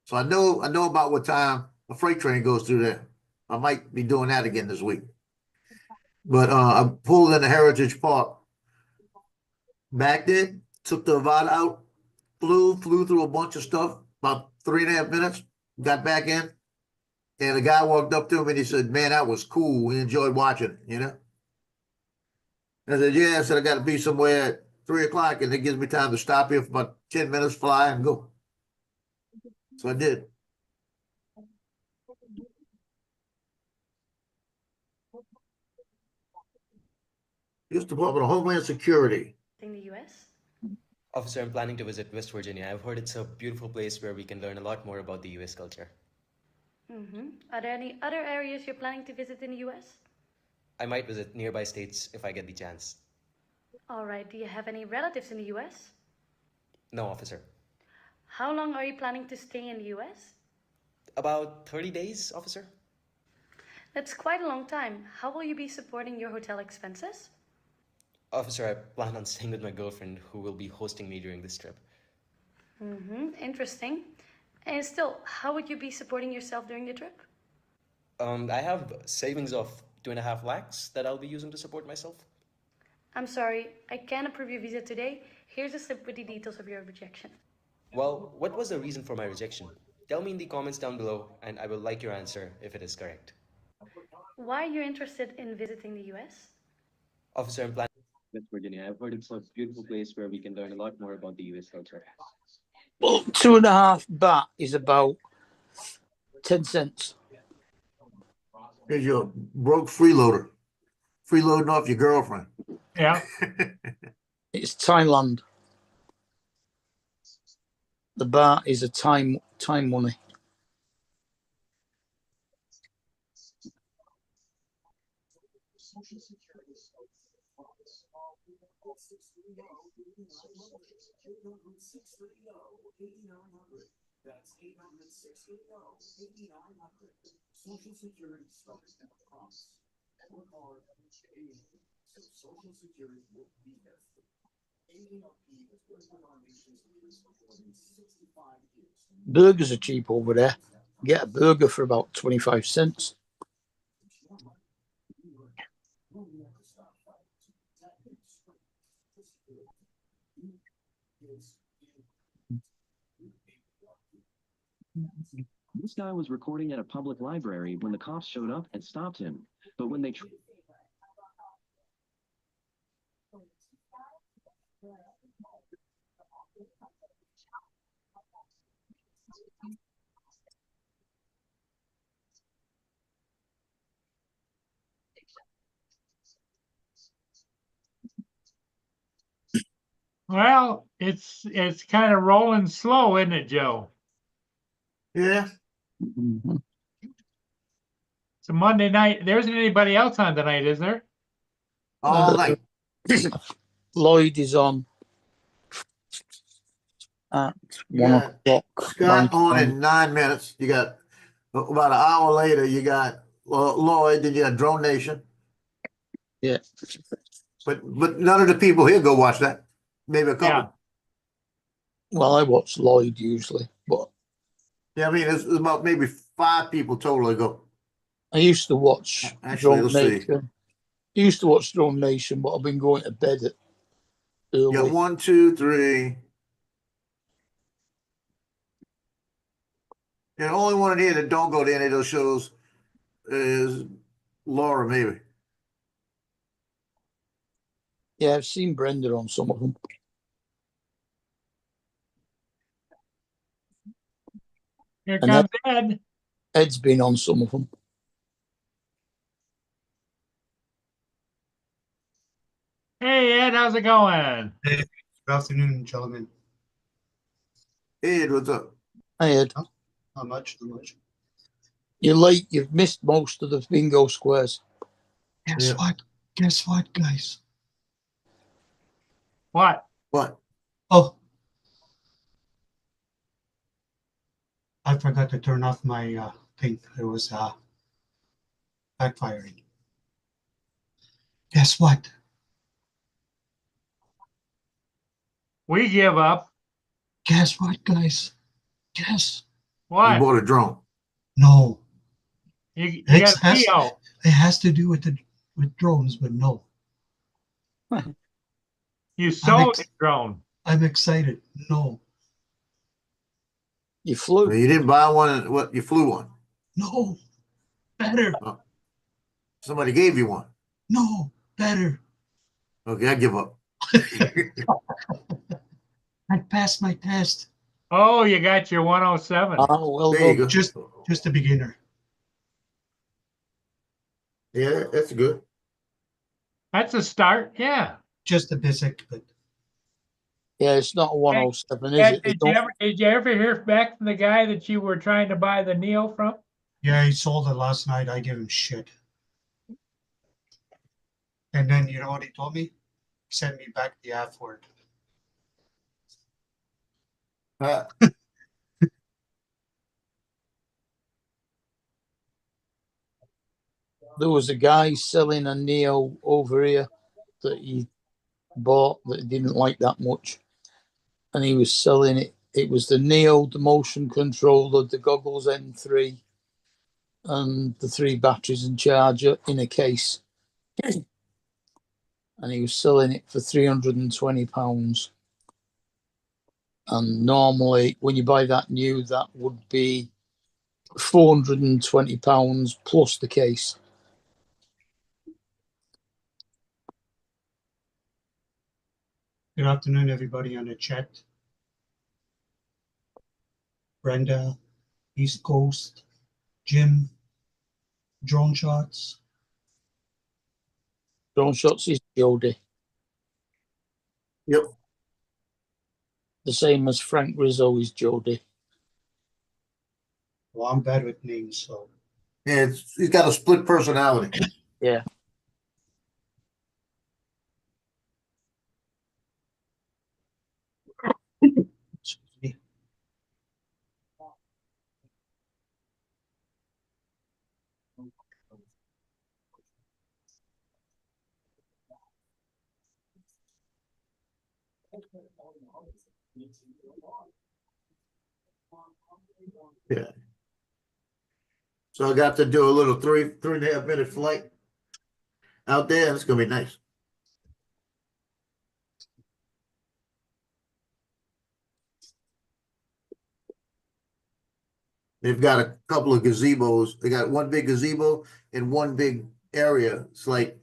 So I know about what time a freight train goes through there. I might be doing that again this week. But I pulled into Heritage Park, backed in, took the Avada out, flew through a bunch of stuff, about 3.5 minutes, got back in, and the guy walked up to him and he said, "Man, that was cool. We enjoyed watching it, you know?" I said, "Yeah." I said, "I got to be somewhere at 3 o'clock, and it gives me time to stop here for about 10 minutes, fly, and go." So I did. U.S. Department of Homeland Security. In the U.S.? Officer, I'm planning to visit West Virginia. I've heard it's a beautiful place where we can learn a lot more about the U.S. culture. Are there any other areas you're planning to visit in the U.S.? I might visit nearby states if I get the chance. All right. Do you have any relatives in the U.S.? No, officer. How long are you planning to stay in the U.S.? About 30 days, officer. That's quite a long time. How will you be supporting your hotel expenses? Officer, I plan on staying with my girlfriend who will be hosting me during this trip. Interesting. And still, how would you be supporting yourself during the trip? I have savings of 2.5 lakhs that I'll be using to support myself. I'm sorry, I can't approve your visa today. Here's a slip with the details of your rejection. Well, what was the reason for my rejection? Tell me in the comments down below, and I will like your answer if it is correct. Why are you interested in visiting the US? Officer, I'm planning West Virginia. I've heard it's a beautiful place where we can learn a lot more about the US culture. Well, 2.5 baht is about 10 cents. Here's your broke freeloader. Freeloading off your girlfriend. Yeah. It's Thailand. The baht is a time money. Burgers are cheap over there. Get a burger for about 25 cents. This guy was recording at a public library when the cops showed up and stopped him. But when they Well, it's kind of rolling slow, isn't it, Joe? Yeah. It's a Monday night. There isn't anybody else on tonight, is there? All night. Lloyd is on at 1 o'clock. Scott on in 9 minutes. You got about an hour later, you got Lloyd, then you got Drone Nation. Yeah. But none of the people here go watch that. Maybe a couple. Yeah. Well, I watch Lloyd usually, but Yeah, I mean, it's about maybe 5 people totally go. I used to watch Actually, Drone let's see. Nation. I used to watch Drone Nation, but I've been going to bed at You early. got 1, 2, 3. And the only one in here that don't go to any of those shows is Laura, maybe. Yeah, I've seen Brenda on some of them. Here And comes Ed. Ed's been on some of them. Hey, Ed, how's it going? Hey, good afternoon, gentlemen. Hey, Ed, what's up? Hey, Ed. Not much, not much. You're late. You've missed most of the bingo squares. Guess what? Guess what, guys? What? What? Oh. I forgot to turn off my thing. It was backfiring. Guess what? We give up. Guess what, guys? Guess. What? You bought a drone. No. You got a PO. It has to do with drones, but no. You sold a drone. I'm excited. No. You flew. You didn't buy one. What? You flew one. No. Better. Oh. Somebody gave you one. No. Better. Okay, I give up. I passed my test. Oh, you got your 107. Oh, well There you done. go. Just a beginner. Yeah, that's good. That's a start. Yeah. Just a basic, but Yeah, it's not a 107, is Ed, it? did you ever hear back from the guy that you were trying to buy the Neo from? yeah, he sold it last night. I gave him shit. And then you know what he told me? He sent me back the F word. There was a guy selling a Neo over here that he bought that he didn't like that much. And he was selling it It was the Neo, the motion controller, the goggles N3, and the 3 batteries and charger in a case. And he was selling it for £320. And normally, when you buy that new, that would be £420 plus the case. Good afternoon, everybody on the chat. Brenda, East Coast, Jim, Drone Shots. Drone Shots is Jody. Yep. The same as Frank Rizzo is Jody. Well, I'm bad with names, so. Yeah, he's got a split personality. Yeah. Yeah. So I got to do a little 3.5 minute flight out there. It's gonna be nice. They've got a couple of gazebos. They got one big gazebo and one big area. It's like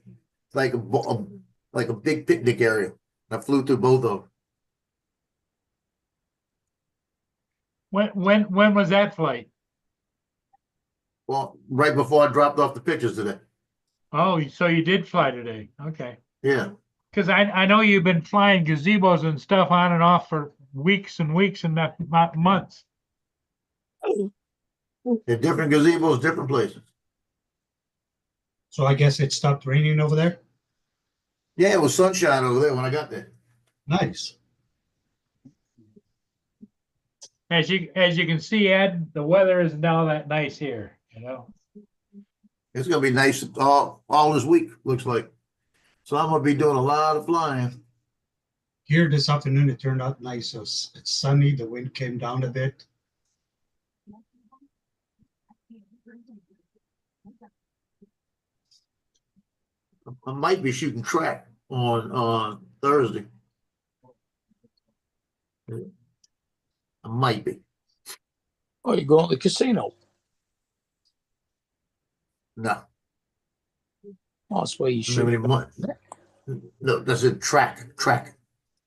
a big picnic area. I flew through both of them. When was that flight? Well, right before I dropped off the pictures today. Oh, so you did fly today. Okay. Yeah. Because I know you've been flying gazebos and stuff on and off for weeks and weeks and not months. They're different gazebos, different places. So I guess it stopped raining over there? Yeah, it was sunshine over there when I got there. Nice. As you can see, Ed, the weather is now that nice here, you know. It's gonna be nice all this week, looks like. So I'm gonna be doing a lot of flying. Here this afternoon, it turned out nice. So it's sunny. The wind came down a bit. I might be shooting track on Thursday. I might be. Oh, you going to the casino? No. Oh, that's where you I don't have should. any money. No, that's a track.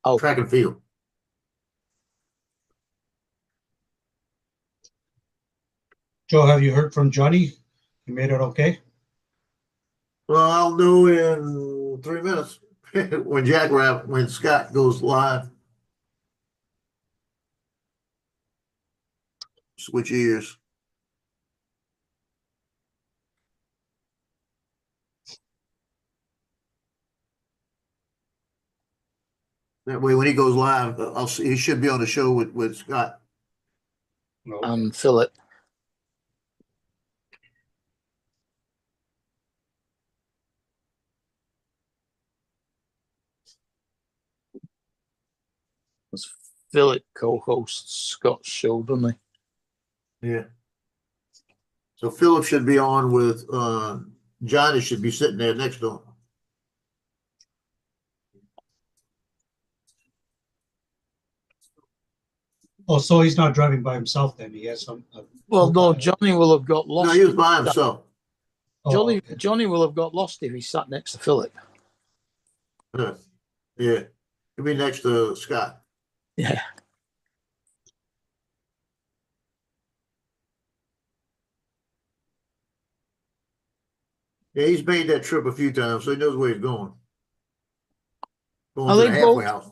Oh. Track and field. Joe, have you heard from Johnny? He made it okay? Well, I'll know in 3 minutes when Scott goes live. Switch ears. That way, when he goes live, I'll see. He should be on the show with Scott. And Philip. Philip co-hosts Scott's show, doesn't he? Yeah. So Philip should be on with Johnny should be sitting there next to him. Oh, so he's not driving by himself then. He has some. Well, no, Johnny will have got lost. No, he was by himself. Johnny, Johnny will have got lost if he sat next to Philip. Yeah. He'll be next to Scott. Yeah. Yeah, he's made that trip a few times, so he knows where he's going. Going Are to they the halfway both- house.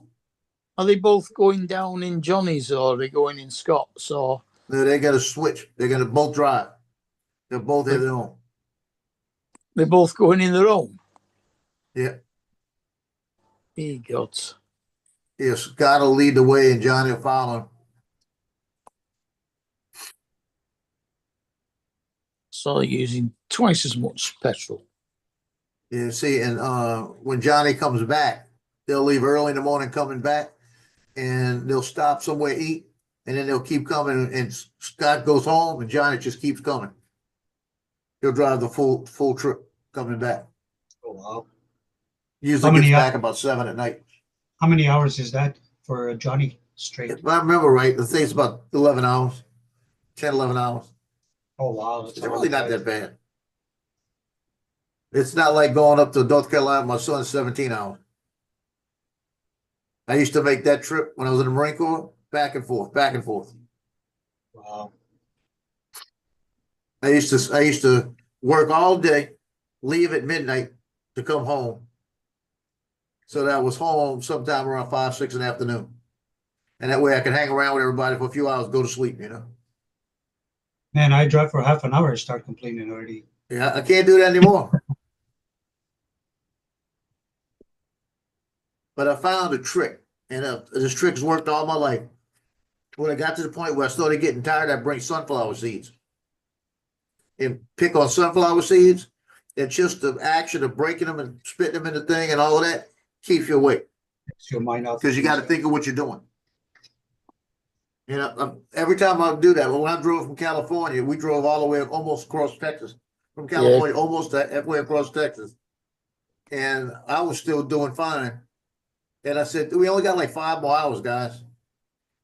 Are they both going down in Johnny's or are they going in Scott's? Or No, they got to switch. They're going to both drive. They'll both have their own. they're both going in their own? Yeah. He got. Yeah, Scott will lead the way and Johnny will follow him. So using twice as much petrol. Yeah, see, and when Johnny comes back, they'll leave early in the morning coming back, and they'll stop somewhere to eat, and then they'll keep coming, and Scott goes home, and Johnny just keeps coming. He'll drive the full trip coming back. Oh wow. Usually How gets many back about 7 at night. How many hours is that for Johnny straight? If I remember right, I think it's about 11 hours, 10, 11 hours. Oh wow. It's really not that bad. It's not like going up to North Carolina. My son's 17 hours. I used to make that trip when I was in the Marine Corps, back and forth, back and forth. Wow. I used to work all day, leave at midnight to come home. So that I was home sometime around 5, 6 in the afternoon. And that way I could hang around with everybody for a few hours, go to sleep, you know. Man, I drive for half an hour and start complaining already. Yeah, I can't do that anymore. But I found a trick, and this trick's worked all my life. When I got to the point where I started getting tired, I bring sunflower seeds and pick on sunflower seeds. And just the action of breaking them and spitting them in the thing and all of that keeps you awake. It's your mind out. Because you got to think of what you're doing. You know, every time I do that, when I drove from California, we drove all the way almost across Texas. From California, almost halfway across Texas. And I was still doing fine. And I said, we only got like 5 more hours, guys.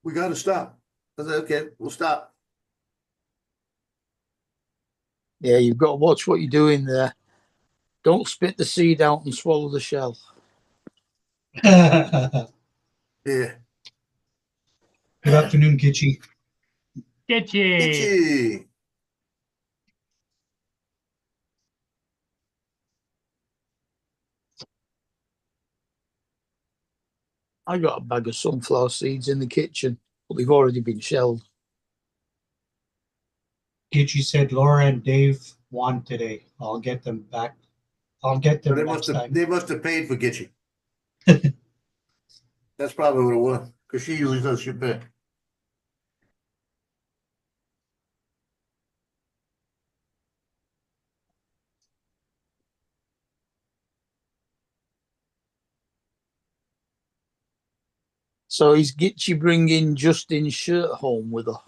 We got to stop. I said, okay, we'll stop. Yeah, you've got to watch what you're doing there. Don't spit the seed out and swallow the shell. Yeah. Good afternoon, Gitchy. Gitchy. Gitchy. I got a bag of sunflower seeds in the kitchen, but they've already been shelled. Gitchy said Laura and Dave won today. I'll get them back. I'll get them next time. They must have paid for Gitchy. That's probably what it was, because she usually does shit back. So is Gitchy bringing Justin's shirt home with her?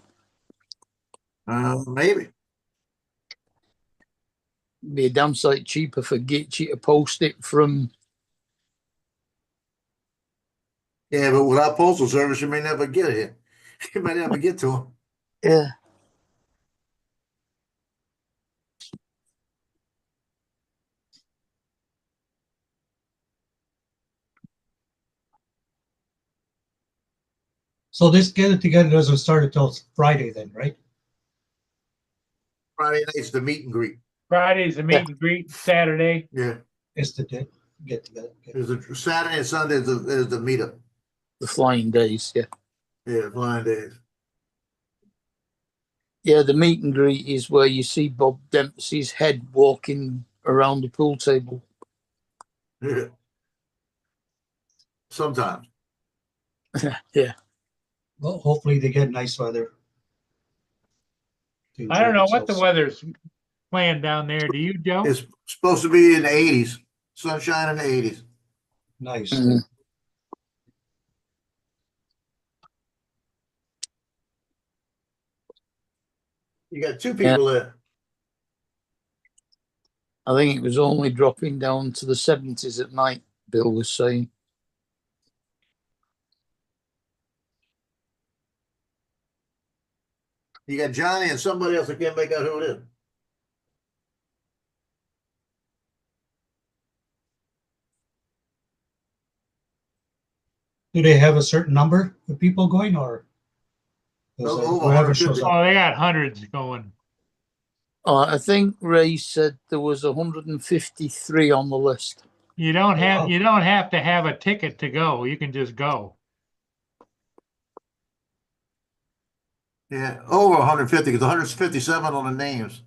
Maybe. Be a damn sight cheaper for Gitchy to post it from. Yeah, but without postal service, you may never get it here. You might never get to him. Yeah. So this Get It Together doesn't start until Friday then, right? Friday night's the meet and greet. Friday's the meet and greet. Saturday. Yeah. It's the get together. There's a Saturday and Sunday is the meetup. The flying days, yeah. Yeah, flying days. Yeah, the meet and greet is where you see Bob Dempsey's head walking around the pool table. Yeah. Sometimes. Yeah. Well, hopefully they get nice weather. I don't know what the weather's playing down there. Do you, Joe? It's supposed to be in the 80s. Sunshine in the 80s. Nice. You got 2 people there. I think it was only dropping down to the 70s at night, Bill was saying. You got Johnny and somebody else. I can't make out who it is. Do they have a certain number of people going, or Over whoever shows 150. up? Oh, they got hundreds going. I think Ray said there was 153 on the list. You don't have to have a ticket to go. You can just go. Yeah, over 150 because 157 on the names.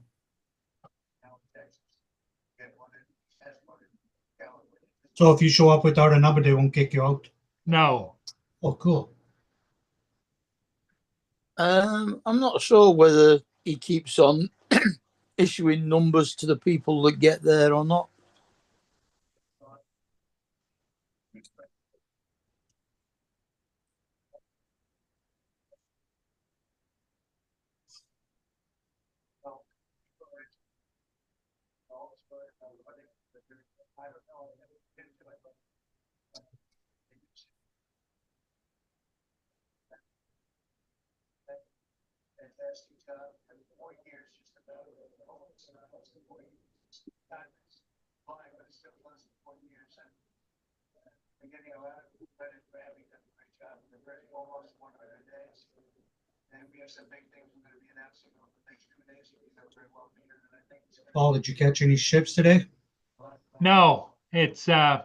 So if you show up without a number, they won't kick you out. No. Oh, cool. I'm not sure whether he keeps on issuing numbers to the people that get there or not. Fantastic job, and 4 years just about. Fine, but it still wasn't 4 years, and we're getting a lot of credit for having done a great job. We're very almost 100 days. And we have some big things we're gonna be announcing over the next 2 days. We know very well here, and I think it's. Paul, did you catch any ships today? No, it's as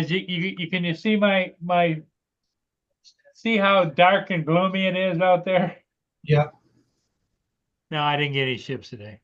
you can you see my see how dark and gloomy it is out there? Yeah. No, I didn't get any ships today.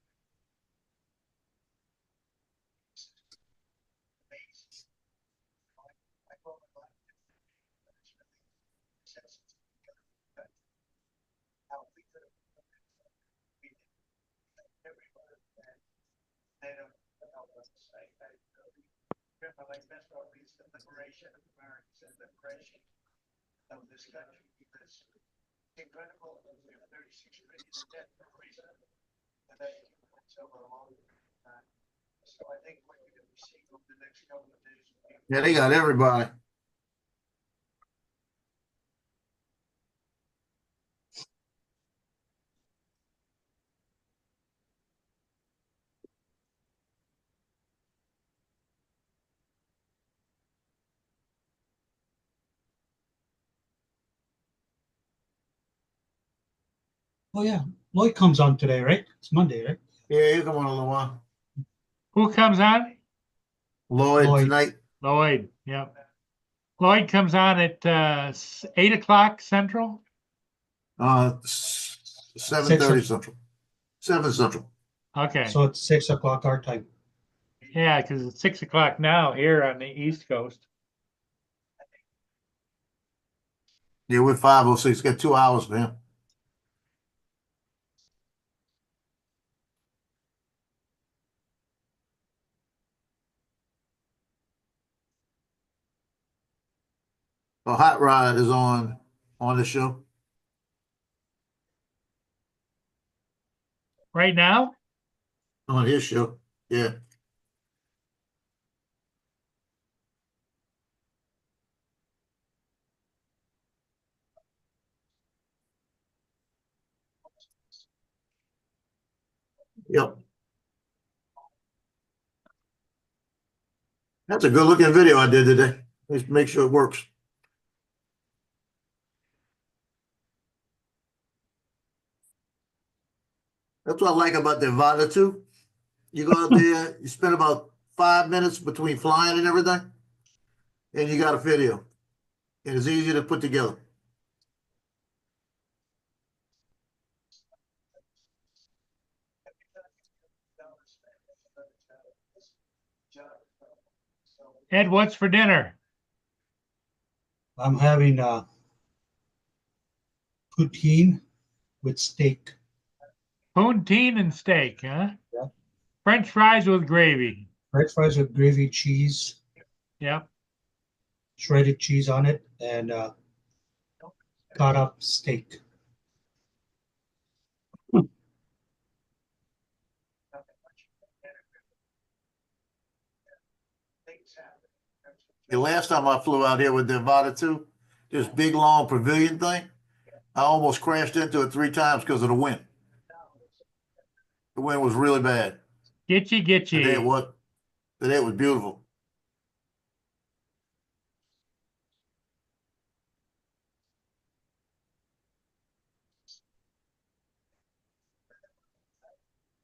Like best of the liberation of Americans and liberation of this country, because it's incredible that we have 36 million dead for a reason, and that it's over a long time. So I think what you're going to be seeing over the next couple of days. Yeah, they got everybody. Oh yeah, Lloyd comes on today, right? It's Monday, right? Yeah, you come on a little while. Who comes on? Lloyd tonight. Lloyd, yep. Lloyd comes on at 8 o'clock Central. 7:30 Central. 7 Central. Okay. So it's 6 o'clock our time. Yeah, because it's 6 o'clock now here on the East Coast. Yeah, we're 5:06. Got 2 hours for him. A Hot Rod is on the show. Right now? On his show. Yeah. Yep. That's a good looking video I did today. Let's make sure it works. That's what I like about the Avata 2. You go out there, you spend about 5 minutes between flying and everything, and you got a video. And it's easy to put together. Ed, what's for dinner? I'm having poutine with steak. Poutine and steak, huh? Yeah. French fries with gravy. French fries with gravy, cheese. Yep. Shredded cheese on it, and cut up steak. The last time I flew out here with the Avata 2, this big long pavilion thing, I almost crashed into it 3 times because of the wind. The wind was really bad. Get you. Today it was beautiful.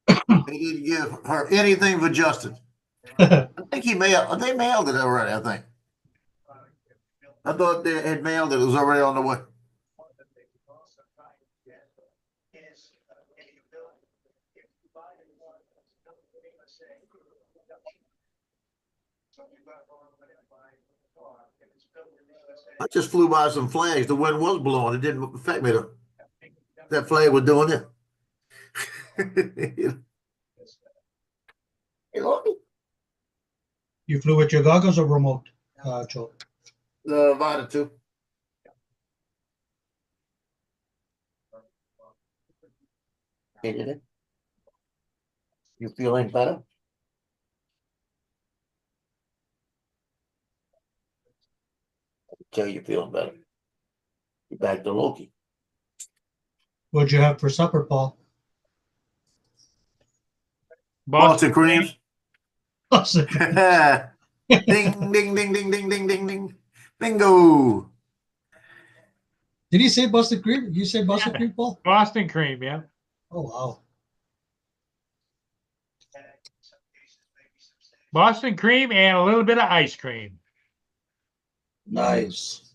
They didn't give her anything for Justin. I think they mailed it already, I think. I thought they had mailed it. It was already on the way. I just flew by some flags. The wind was blowing. It didn't affect me though. That flag was doing it. You flew with your goggles or remote, Joe? The Avata 2. You feeling better? Tell you feeling better. You're back to Loki. What'd you have for supper, Paul? Boston creams. Boston Ding, ding, ding, ding, ding, ding, ding, ding. Bingo. Did he say Boston cream? You say Boston cream, Paul? Boston cream, yeah. Oh, wow. Boston cream and a little bit of ice cream. Nice.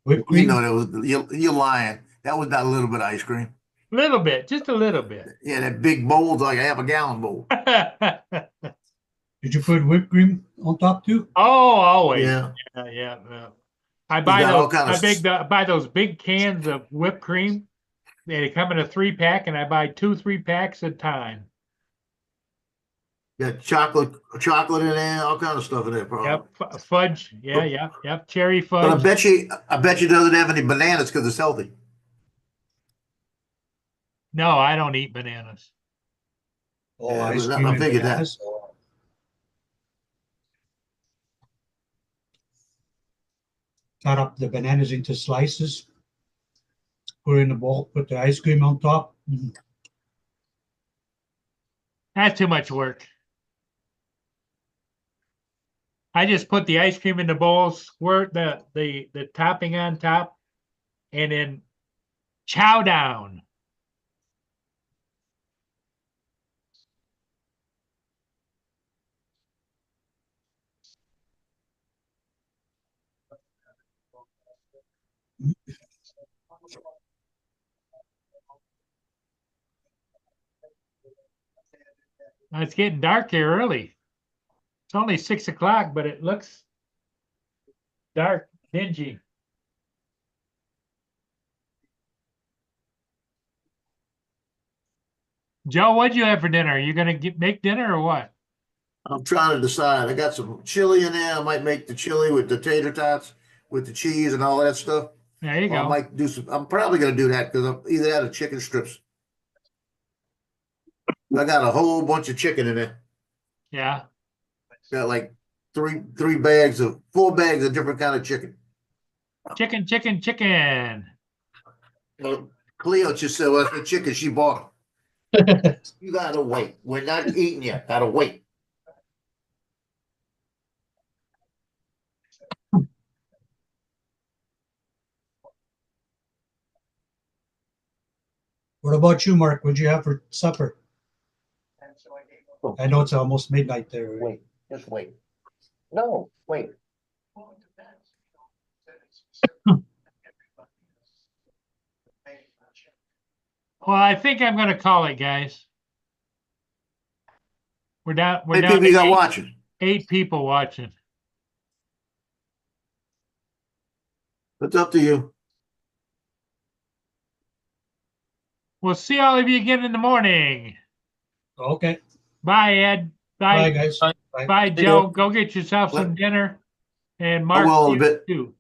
You know that was you're lying. That was not a little bit of ice cream. Little bit, just a little bit. Yeah, that big bowl's like a half a gallon bowl. Did you put whipped cream on top too? Oh, always. Yeah. Yeah. I buy got all those. kind of Buy those big cans of whipped cream. They come in a 3-pack, and I buy 2-3 packs at a time. Got chocolate in there, all kind of stuff in there, probably. Yep, fudge. Yeah. Cherry But fudge. I bet you doesn't have any bananas because it's healthy. No, I don't eat bananas. Oh, Yeah, ice I cream and figured that. bananas. Cut up the bananas into slices. Put in the bowl. Put the ice cream on top. That's too much work. I just put the ice cream in the bowl, squirt the topping on top, and then chow down. It's getting dark here early. It's only 6 o'clock, but it looks dark, dingy. Joe, what'd you have for dinner? Are you gonna make dinner or what? I'm trying to decide. I got some chili in there. I might make the chili with the tater tots, with the cheese and all that stuff. There you Or I go. might do some. I'm probably going to do that because I'm either out of chicken strips. I got a whole bunch of chicken in there. Yeah. Got like 4 bags of different kind of chicken. Chicken. Well, Cleo just said, "Well, the chicken she bought." You gotta wait. We're not eating yet. Gotta wait. What about you, Mark? What'd you have for supper? I know it's almost midnight there. Right? Wait, just wait. No, wait. Well, I think I'm gonna call it, guys. We're down. How many people you got watching? 8 people watching. It's up to you. We'll see all of you again in the morning. Okay. Bye, Ed. Bye, guys. Bye, Joe. Go get yourself some dinner. And Mark, will in a you bit. too.